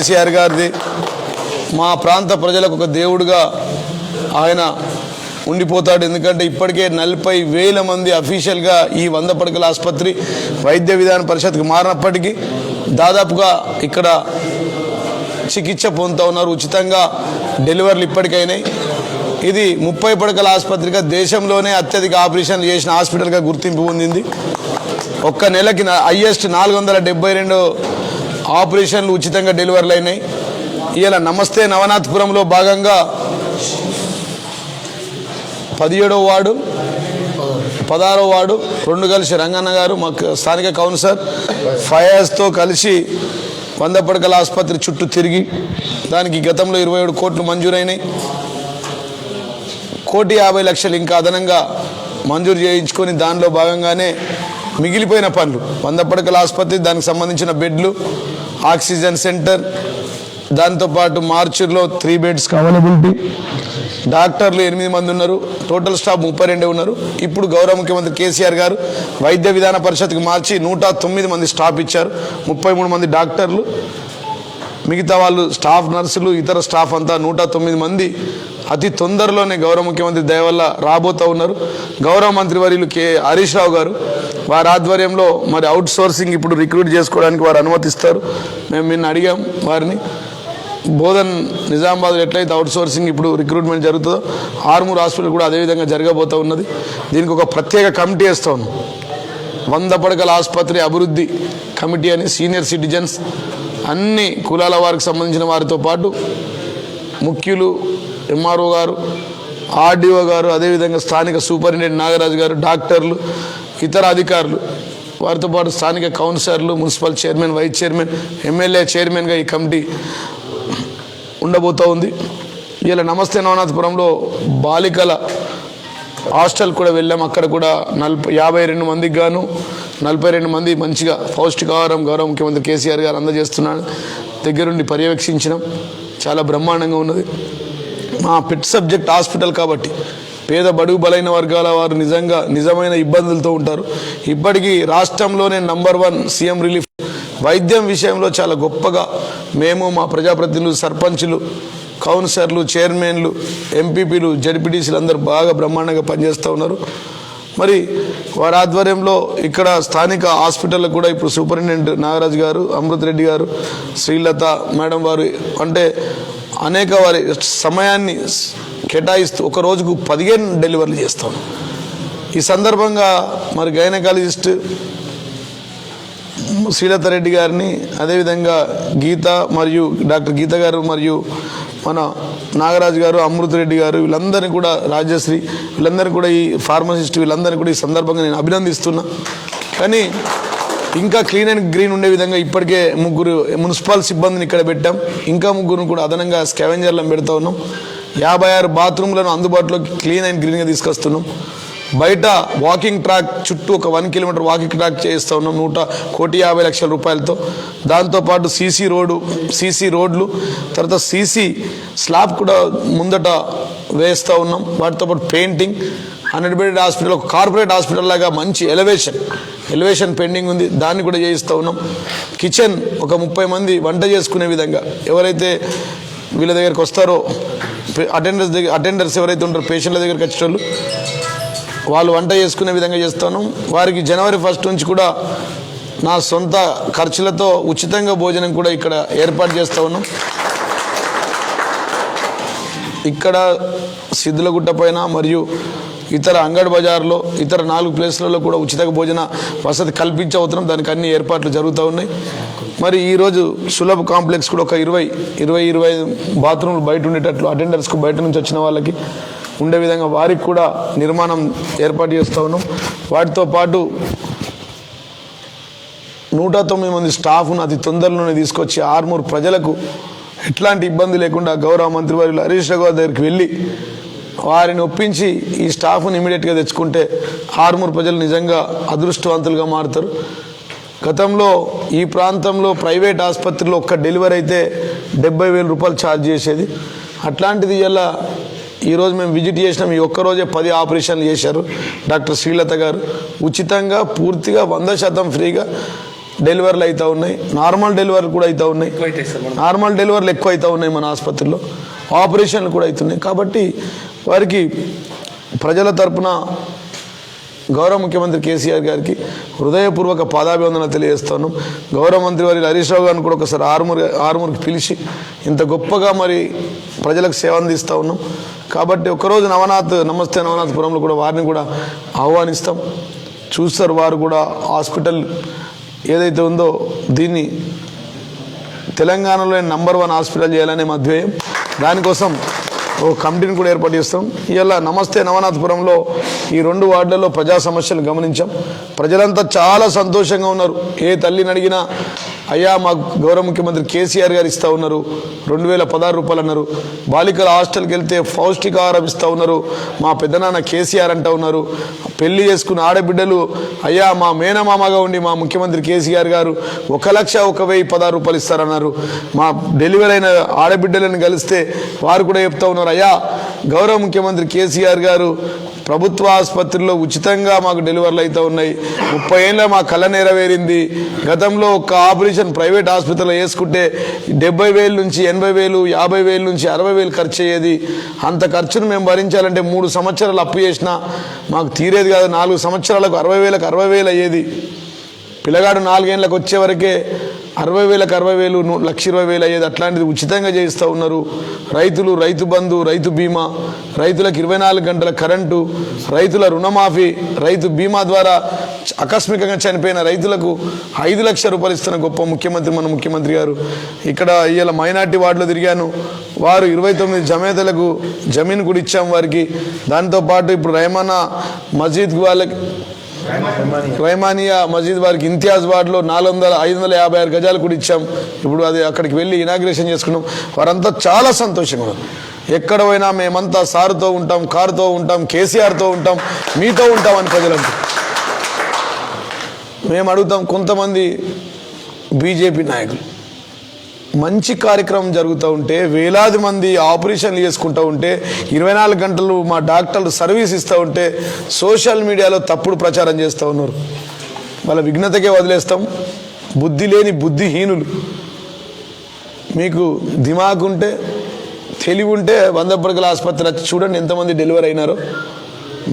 కేసీఆర్ గారిది. మా ప్రాంత ప్రజలకు ఒక దేవుడుగా ఆయన ఉండిపోతాడు. ఎందుకంటే ఇప్పటికే 40,000 మంది అఫీషియల్గా ఈ 100 పడకల ఆసుపత్రి వైద్య విధాన పరిషత్కి మారినప్పటికీ దాదాపుగా ఇక్కడ చికిత్స పొందుతూ ఉన్నారు. ఉచితంగా డెలివరీలు ఇప్పటికైనాయి. ఇది 30 పడకల ఆసుపత్రిగా దేశంలోనే అత్యధిక ఆపరేషన్లు చేసిన హాస్పిటల్గా గుర్తింపు పొందింది. ఒక్క నెలకి హైయెస్ట్ 472 ఆపరేషన్లు ఉచితంగా డెలివరీలు అయినాయి. ఇలా నమస్తే నవనాథపురంలో భాగంగా 17వ వార్డు 16వ వార్డు 2 కలిసి రంగన్న గారు మాకు స్థానిక కౌన్సిలర్ ఫయాజ్తో కలిసి 100 పడకల ఆసుపత్రి చుట్టూ తిరిగి దానికి గతంలో 27 కోట్లు మంజూరైనాయి. 1,50,00,000 ఇంకా అదనంగా మంజూరు చేయించుకొని దానిలో భాగంగానే మిగిలిపోయిన పనులు 100 పడకల ఆసుపత్రి, దానికి సంబంధించిన బెడ్లు, ఆక్సిజన్ సెంటర్, దాంతోపాటు మార్చిలో 3 బెడ్స్ అవైలబిలిటీ, డాక్టర్లు 8 మంది ఉన్నారు, టోటల్ స్టాఫ్ 32 ఉన్నారు. ఇప్పుడు గౌరవ ముఖ్యమంత్రి కేసీఆర్ గారు వైద్య విధాన పరిషత్కి మార్చి 109 మంది స్టాఫ్ ఇచ్చారు. 33 మంది డాక్టర్లు, మిగతా వాళ్ళు స్టాఫ్ నర్సులు, ఇతర స్టాఫ్ అంతా 109 మంది అతి తొందరలోనే గౌరవ ముఖ్యమంత్రి దయ వల్ల రాబోతూ ఉన్నారు. గౌరవ మంత్రివర్యులు హరీష్ రావు గారు వారి ఆధ్వర్యంలో మరి అవుట్ సోర్సింగ్ ఇప్పుడు రిక్రూట్ చేసుకోవడానికి వారు అనుమతిస్తారు. మేము నిన్న అడిగాం వారిని. బోధన్ నిజామాబాద్లో ఎట్లయితే అవుట్ సోర్సింగ్ ఇప్పుడు రిక్రూట్మెంట్ జరుగుతుందో ఆర్మూర్ హాస్పిటల్ కూడా అదేవిధంగా జరగబోతూ ఉన్నది. దీనికి ఒక ప్రత్యేక కమిటీ వేస్తూ ఉన్నాం. 100 పడకల ఆసుపత్రి అభివృద్ధి కమిటీ అని సీనియర్ సిటిజన్స్, అన్ని కులాల వారికి సంబంధించిన వారితో పాటు ముఖ్యులు, ఎంఆర్ఓ గారు, ఆర్డీఓ గారు, అదేవిధంగా స్థానిక సూపరింటెండెంట్ నాగరాజు గారు, డాక్టర్లు, ఇతర అధికారులు, వారితో పాటు స్థానిక కౌన్సిలర్లు, municipal chairman, vice chairman, MLA చైర్మన్గా ఈ కమిటీ ఉండబోతూ ఉంది. ఇలా నమస్తే నవనాథపురంలో బాలికల హాస్టల్ కూడా వెళ్ళాం. అక్కడ కూడా 52 మందికి గాను 42 మంది మంచిగా పౌష్టికాహారం గౌరవ ముఖ్యమంత్రి కేసీఆర్ గారు అందజేస్తున్నాడు. దగ్గరుండి పర్యవేక్షించడం చాలా బ్రహ్మాండంగా ఉన్నది. మా పెట్ సబ్జెక్ట్ హాస్పిటల్ కాబట్టి పేద బడుగు బలైన వర్గాల వారు నిజమైన ఇబ్బందులతో ఉంటారు. ఇప్పటికీ రాష్ట్రంలోనే నంబర్ 1 సీఎం రిలీఫ్ వైద్యం విషయంలో చాలా గొప్పగా మేము, మా ప్రజాప్రతినిధులు, సర్పంచులు, కౌన్సిలర్లు, చైర్మన్లు, ఎంపీపీలు, జడ్పీటీసీలు అందరూ బాగా బ్రహ్మాండంగా పనిచేస్తూ ఉన్నారు. మరి వారి ఆధ్వర్యంలో ఇక్కడ స్థానిక హాస్పిటల్లో కూడా ఇప్పుడు సూపరింటెండెంట్ నాగరాజు గారు, అమృత్ రెడ్డి గారు, శ్రీలత మేడం వారు అంటే అనేక వారి సమయాన్ని కేటాయిస్తూ ఒక రోజుకు 15 డెలివరీలు చేస్తాం. ఈ సందర్భంగా మరి గైనకాలజిస్ట్ శ్రీలత రెడ్డి గారిని, అదేవిధంగా గీత మరియు డాక్టర్ గీత గారు మరియు మన నాగరాజు గారు, అమృత్ రెడ్డి గారు, వీళ్ళందరినీ కూడా, రాజశ్రీ, వీళ్ళందరినీ కూడా, ఈ ఫార్మసిస్ట్ వీళ్ళందరినీ కూడా ఈ సందర్భంగా నేను అభినందిస్తున్నా. కానీ ఇంకా క్లీన్ అండ్ గ్రీన్ ఉండే విధంగా ఇప్పటికే 3 మున్సిపల్ సిబ్బందిని ఇక్కడ పెట్టాం. ఇంకా 3 కూడా అదనంగా స్కావెంజర్లను పెడతా ఉన్నాం. 56 బాత్రూమ్లను అందుబాటులోకి క్లీన్ అండ్ గ్రీన్గా తీసుకొస్తున్నాం. బయట వాకింగ్ ట్రాక్ చుట్టూ ఒక 1 కిలోమీటర్ వాకింగ్ ట్రాక్ చేస్తూ ఉన్నాం 1,50,00,000 రూపాయలతో. దాంతోపాటు సీసీ రోడ్లు, తర్వాత సీసీ స్లాబ్ కూడా ముందట వేస్తూ ఉన్నాం. వాటితో పాటు పెయింటింగ్, 100 బెడ్ హాస్పిటల్, ఒక కార్పొరేట్ హాస్పిటల్ లాగా మంచి ఎలివేషన్ పెండింగ్ ఉంది, దాన్ని కూడా చేయిస్తూ ఉన్నాం. కిచెన్ ఒక 30 మంది వంట చేసుకునే విధంగా, ఎవరైతే వీళ్ళ దగ్గరికి వస్తారో అటెండర్స్ ఎవరైతే ఉంటారో పేషెంట్ల దగ్గరికి వచ్చేటోళ్ళు వాళ్ళు వంట చేసుకునే విధంగా చేస్తాను. వారికి జనవరి 1 నుంచి కూడా నా సొంత ఖర్చులతో ఉచితంగా భోజనం కూడా ఇక్కడ ఏర్పాటు చేస్తూ ఉన్నాం. ఇక్కడ సిద్ధులగుట్ట పైన మరియు ఇతర అంగడి బజార్లో ఇతర 4 ప్లేస్లలో కూడా ఉచిత భోజన వసతి కల్పించబోతున్నాం. దానికి అన్ని ఏర్పాట్లు జరుగుతూ ఉన్నాయి. మరి ఈరోజు సులభ్ కాంప్లెక్స్ కూడా ఒక 25 బాత్రూమ్లు బయట ఉండేటట్లు అటెండర్స్కు బయట నుంచి వచ్చిన వాళ్ళకి ఉండే విధంగా వారికి కూడా నిర్మాణం ఏర్పాటు చేస్తూ ఉన్నాం. వాటితో పాటు 109 మంది స్టాఫ్ను అతి తొందరలోనే తీసుకొచ్చి ఆర్మూర్ ప్రజలకు ఎట్లాంటి ఇబ్బంది లేకుండా గౌరవ మంత్రివర్యులు హరీష్ రావు దగ్గరికి వెళ్ళి వారిని ఒప్పించి ఈ స్టాఫ్ను ఇమీడియట్గా తెచ్చుకుంటే ఆర్మూర్ ప్రజలు నిజంగా అదృష్టవంతులుగా మారుతారు. గతంలో ఈ ప్రాంతంలో ప్రైవేట్ ఆసుపత్రిలో ఒక్క డెలివరీ అయితే 70,000 రూపాయలు ఛార్జ్ చేసేది. అట్లాంటిది ఇలా ఈరోజు మేము విజిట్ చేసినాం. ఈ ఒక్కరోజే 10 ఆపరేషన్లు చేశారు డాక్టర్ శ్రీలత గారు. ఉచితంగా పూర్తిగా 100% ఫ్రీగా డెలివరీలు అవుతూ ఉన్నాయి, నార్మల్ డెలివరీలు కూడా అవుతూ ఉన్నాయి. నార్మల్ డెలివరీలు ఎక్కువ అవుతూ ఉన్నాయి మన ఆసుపత్రిలో, ఆపరేషన్లు కూడా అవుతున్నాయి. కాబట్టి వారికి ప్రజల తరపున గౌరవ ముఖ్యమంత్రి కేసీఆర్ గారికి హృదయపూర్వక పాదాభివందన తెలియజేస్తాను. గౌరవ మంత్రి వారి హరీష్ రావు గారిని కూడా ఒకసారి ఆరుమూరికి పిలిచి ఇంత గొప్పగా మరి ప్రజలకు సేవ అందిస్తూ ఉన్నాం. కాబట్టి ఒకరోజు నమస్తే నవనాథపురంలో కూడా వారిని కూడా ఆహ్వానిస్తాం. చూస్తారు వారు కూడా హాస్పిటల్ ఏదైతే ఉందో దీన్ని తెలంగాణలో నంబర్ 1 హాస్పిటల్ చేయాలనే మా ధ్యేయం. దానికోసం ఓ కమిటీని కూడా ఏర్పాటు చేస్తాం. ఇవాళ నమస్తే నవనాథపురంలో ఈ 2 వార్డులలో ప్రజా సమస్యలు గమనించాం. ప్రజలంతా చాలా సంతోషంగా ఉన్నారు. ఏ తల్లిని అడిగినా అయ్యా మా గౌరవ ముఖ్యమంత్రి కేసీఆర్ గారు ఇస్తూ ఉన్నారు, 2016 రూపాయలు అన్నారు. బాలికల హాస్టల్కి వెళ్తే పౌష్టికాహారం ఇస్తూ ఉన్నారు, మా పెద్దనాన్న కేసీఆర్ అంటూ ఉన్నారు. పెళ్లి చేసుకున్న ఆడబిడ్డలు అయ్యా మా మేనమామగా ఉండి మా ముఖ్యమంత్రి కేసీఆర్ గారు 1,01,016 రూపాయలు ఇస్తారన్నారు. మా డెలివరీ అయిన ఆడబిడ్డలను కలిస్తే వారు కూడా చెప్తూ ఉన్నారు, అయ్యా గౌరవ ముఖ్యమంత్రి కేసీఆర్ గారు ప్రభుత్వ ఆసుపత్రిలో ఉచితంగా మాకు డెలివరీలు అవుతూ ఉన్నాయి. 30 ఏళ్ళ మా కళ నెరవేరింది. గతంలో ఒక ఆపరేషన్ ప్రైవేట్ ఆసుపత్రిలో వేసుకుంటే 70,000 నుంచి 80,000, 50,000 నుంచి 60,000 ఖర్చు అయ్యేది. అంత ఖర్చును మేము భరించాలంటే 3 సంవత్సరాలు అప్పు చేసినా మాకు తీరేది కాదు. 4 సంవత్సరాలకు 60,000కు 60,000 అయ్యేది. పిల్లగాడు 4 ఏళ్ళకి వచ్చే వరకే 60,000కు 60,000, 1,20,000 అయ్యేది. అట్లాంటిది ఉచితంగా చేయిస్తూ ఉన్నారు. రైతులు రైతు బంధు, రైతు బీమా, రైతులకు 24 గంటల కరెంటు, రైతుల రుణమాఫీ, రైతు బీమా ద్వారా ఆకస్మికంగా చనిపోయిన రైతులకు 5 లక్షల రూపాయలు ఇస్తున్న గొప్ప ముఖ్యమంత్రి మన ముఖ్యమంత్రి గారు. ఇక్కడ ఇవాళ మైనార్టీ వార్డులో తిరిగాను. వారు 29 జమేతలకు జమీన్ కూడా ఇచ్చాం వారికి. దాంతోపాటు ఇప్పుడు రైమానా మస్జిద్ వాళ్ళకి రైమానియా మస్జిద్ వారికి ఇంతియాజ్ వార్డులో 556 గజాలు కూడా ఇచ్చాం. ఇప్పుడు అది అక్కడికి వెళ్ళి ఇనాగ్రేషన్ చేసుకున్నాం. వారంతా చాలా సంతోషంగా ఉన్నారు. ఎక్కడ పోయినా మేమంతా సారుతో ఉంటాం, కారుతో ఉంటాం, కేసీఆర్తో ఉంటాం, మీతో ఉంటాం అని ప్రజలంతా మేము అడుగుతాం. కొంతమంది బీజేపీ నాయకులు మంచి కార్యక్రమం జరుగుతూ ఉంటే, వేలాది మంది ఆపరేషన్లు చేసుకుంటూ ఉంటే, 24 గంటలు మా డాక్టర్లు సర్వీస్ ఇస్తూ ఉంటే సోషల్ మీడియాలో తప్పుడు ప్రచారం చేస్తూ ఉన్నారు. వాళ్ళ విఘ్నతకే వదిలేస్తాం. బుద్ధి లేని బుద్ధిహీనులు. మీకు దిమాగ్ ఉంటే, తెలివి ఉంటే 100 పడకల ఆసుపత్రి వచ్చి చూడండి ఎంతమంది డెలివరీ అయినారో.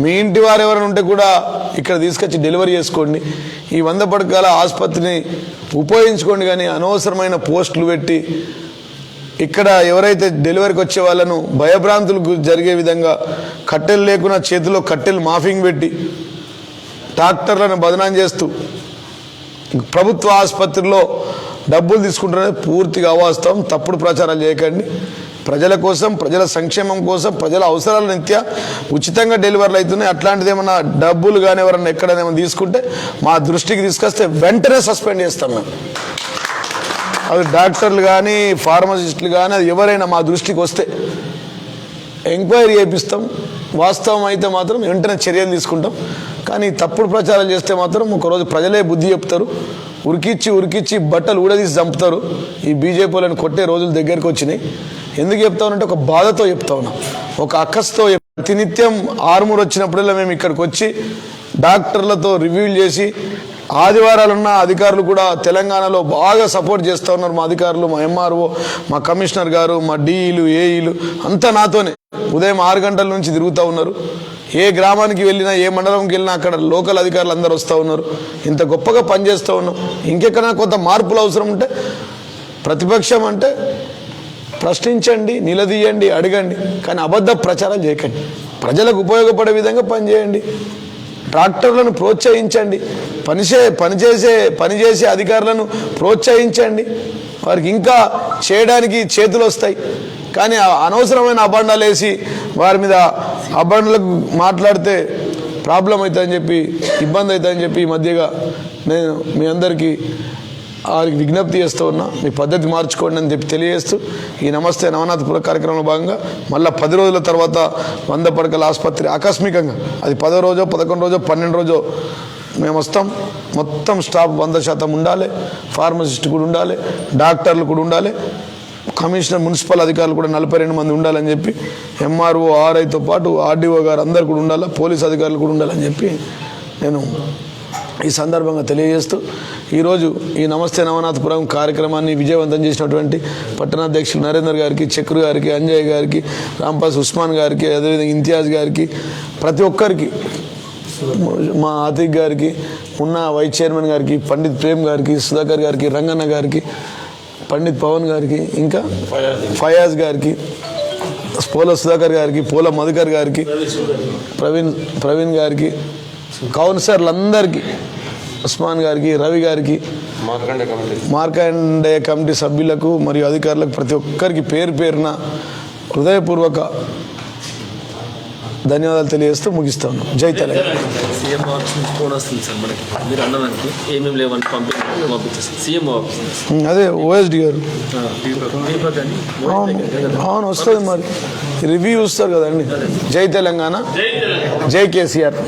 మీ ఇంటి వారు ఎవరైనా ఉంటే కూడా ఇక్కడ తీసుకొచ్చి డెలివరీ చేసుకోండి. ఈ 100 పడకల ఆసుపత్రిని ఉపయోగించుకోండి. కానీ అనవసరమైన పోస్టులు పెట్టి ఇక్కడ ఎవరైతే డెలివరీకి వచ్చే వాళ్ళను భయభ్రాంతులకు జరిగే విధంగా కట్టెలు లేకుండా చేతిలో కట్టెలు మాఫింగ్ పెట్టి డాక్టర్లను బదనాం చేస్తూ ప్రభుత్వ ఆసుపత్రిలో డబ్బులు తీసుకుంటున్నది పూర్తిగా అవాస్తవం. తప్పుడు ప్రచారాలు చేయకండి. ప్రజల కోసం, ప్రజల సంక్షేమం కోసం, ప్రజల అవసరాల రీత్యా ఉచితంగా డెలివరీలు అవుతున్నాయి. అట్లాంటిది ఏమన్నా డబ్బులు కానీ ఎవరన్నా ఎక్కడైనా తీసుకుంటే మా దృష్టికి తీసుకొస్తే వెంటనే సస్పెండ్ చేస్తాం మేము. అది డాక్టర్లు కానీ ఫార్మసిస్టులు కానీ అది ఎవరైనా మా దృష్టికి వస్తే ఎంక్వైరీ చేపిస్తాం. వాస్తవం అయితే మాత్రం వెంటనే చర్యలు తీసుకుంటాం. కానీ తప్పుడు ప్రచారాలు చేస్తే మాత్రం ఒకరోజు ప్రజలే బుద్ధి చెప్తారు. ఉరికిచ్చి బట్టలు ఊడదీసి చంపుతారు. ఈ బీజేపీ వాళ్ళని కొట్టే రోజులు దగ్గరికి వచ్చినాయి. ఎందుకు చెప్తా ఉన్నంటే ఒక బాధతో చెప్తా ఉన్నాం, ఒక అక్కస్తో. ప్రతినిత్యం ఆరుమూరు వచ్చినప్పుడల్లా మేము ఇక్కడికి వచ్చి డాక్టర్లతో రివ్యూలు చేసి, ఆదివారాలున్న అధికారులు కూడా తెలంగాణలో బాగా సపోర్ట్ చేస్తూ ఉన్నారు. మా అధికారులు, మా ఎంఆర్ఓ, మా కమిషనర్ గారు, మా డిఈలు, ఏఈలు అంతా నాతోనే ఉదయం 6 గంటల నుంచి తిరుగుతూ ఉన్నారు. ఏ గ్రామానికి వెళ్ళినా, ఏ మండలంకి వెళ్ళినా అక్కడ లోకల్ అధికారులు అందరూ వస్తూ ఉన్నారు. ఇంత గొప్పగా పనిచేస్తూ ఉన్నాం. ఇంకెక్కడైనా కొంత మార్పులు అవసరం ఉంటే ప్రతిపక్షం అంటే ప్రశ్నించండి, నిలదీయండి, అడగండి. కానీ అబద్ధ ప్రచారాలు చేయకండి. ప్రజలకు ఉపయోగపడే విధంగా పనిచేయండి. డాక్టర్లను ప్రోత్సహించండి. పనిచేసే అధికారులను ప్రోత్సహించండి. వారికి ఇంకా చేయడానికి చేతులు వస్తాయి. కానీ అనవసరమైన అబండాలు వేసి వారి మీద అబండాలకు మాట్లాడితే ప్రాబ్లం అవుతుందని చెప్పి, ఇబ్బంది అవుతుందని చెప్పి ఈ మధ్యగా నేను మీ అందరికీ వారికి విజ్ఞప్తి చేస్తూ ఉన్నా. మీ పద్ధతి మార్చుకోండి అని చెప్పి తెలియజేస్తూ ఈ నమస్తే నవనాథపుర కార్యక్రమంలో భాగంగా మళ్ళీ 10 రోజుల తర్వాత 100 పడకల ఆసుపత్రి ఆకస్మికంగా, అది 10వ రోజో 11 రోజో 12 రోజో మేము వస్తాం. మొత్తం స్టాఫ్ 100% ఉండాలి. ఫార్మసిస్ట్ కూడా ఉండాలి, డాక్టర్లు కూడా ఉండాలి, కమిషనర్, మున్సిపల్ అధికారులు కూడా 42 మంది ఉండాలని చెప్పి, ఎంఆర్ఓ, ఆర్ఐతో పాటు ఆర్డీఓ గారు అందరు కూడా ఉండాలి, పోలీస్ అధికారులు కూడా ఉండాలని చెప్పి నేను ఈ సందర్భంగా తెలియజేస్తూ ఈరోజు ఈ నమస్తే నవనాథపురం కార్యక్రమాన్ని విజయవంతం చేసినటువంటి పట్టణాధ్యక్షులు నరేందర్ గారికి, చక్రు గారికి, అంజయ్ గారికి, రాంపాస్ ఉస్మాన్ గారికి, అదేవిధంగా ఇంతియాజ్ గారికి, ప్రతి ఒక్కరికి, మా ఆతిక్ గారికి, ఉన్న వైస్ చైర్మన్ గారికి, పండిత్ ప్రేమ్ గారికి, సుధాకర్ గారికి, రంగన్న గారికి, పండిత్ పవన్ గారికి, ఇంకా ఫయాజ్ గారికి, పోల సుధాకర్ గారికి, పోల మధుకర్ గారికి, ప్రవీణ్ గారికి, కౌన్సిలర్లందరికీ, ఉస్మాన్ గారికి, రవి గారికి, మార్కండే కమిటీ సభ్యులకు మరియు అధికారులకు ప్రతి ఒక్కరికి పేరు పేరున హృదయపూర్వక ధన్యవాదాలు తెలియజేస్తూ ముగిస్తాను. జై తెలంగాణ. సీఎం ఆఫీస్ నుంచి ఫోన్ వస్తుంది సార్ మనకి, మీరు అన్నదానికి ఏమేమి లేవని పంపించేస్తాం. సీఎం ఆఫీస్ అదే ఓఎస్డి గారు దీపక్ అని అవును వస్తుంది, మరి రివ్యూ చూస్తారు కదండి. జై తెలంగాణ, జై కేసీఆర్.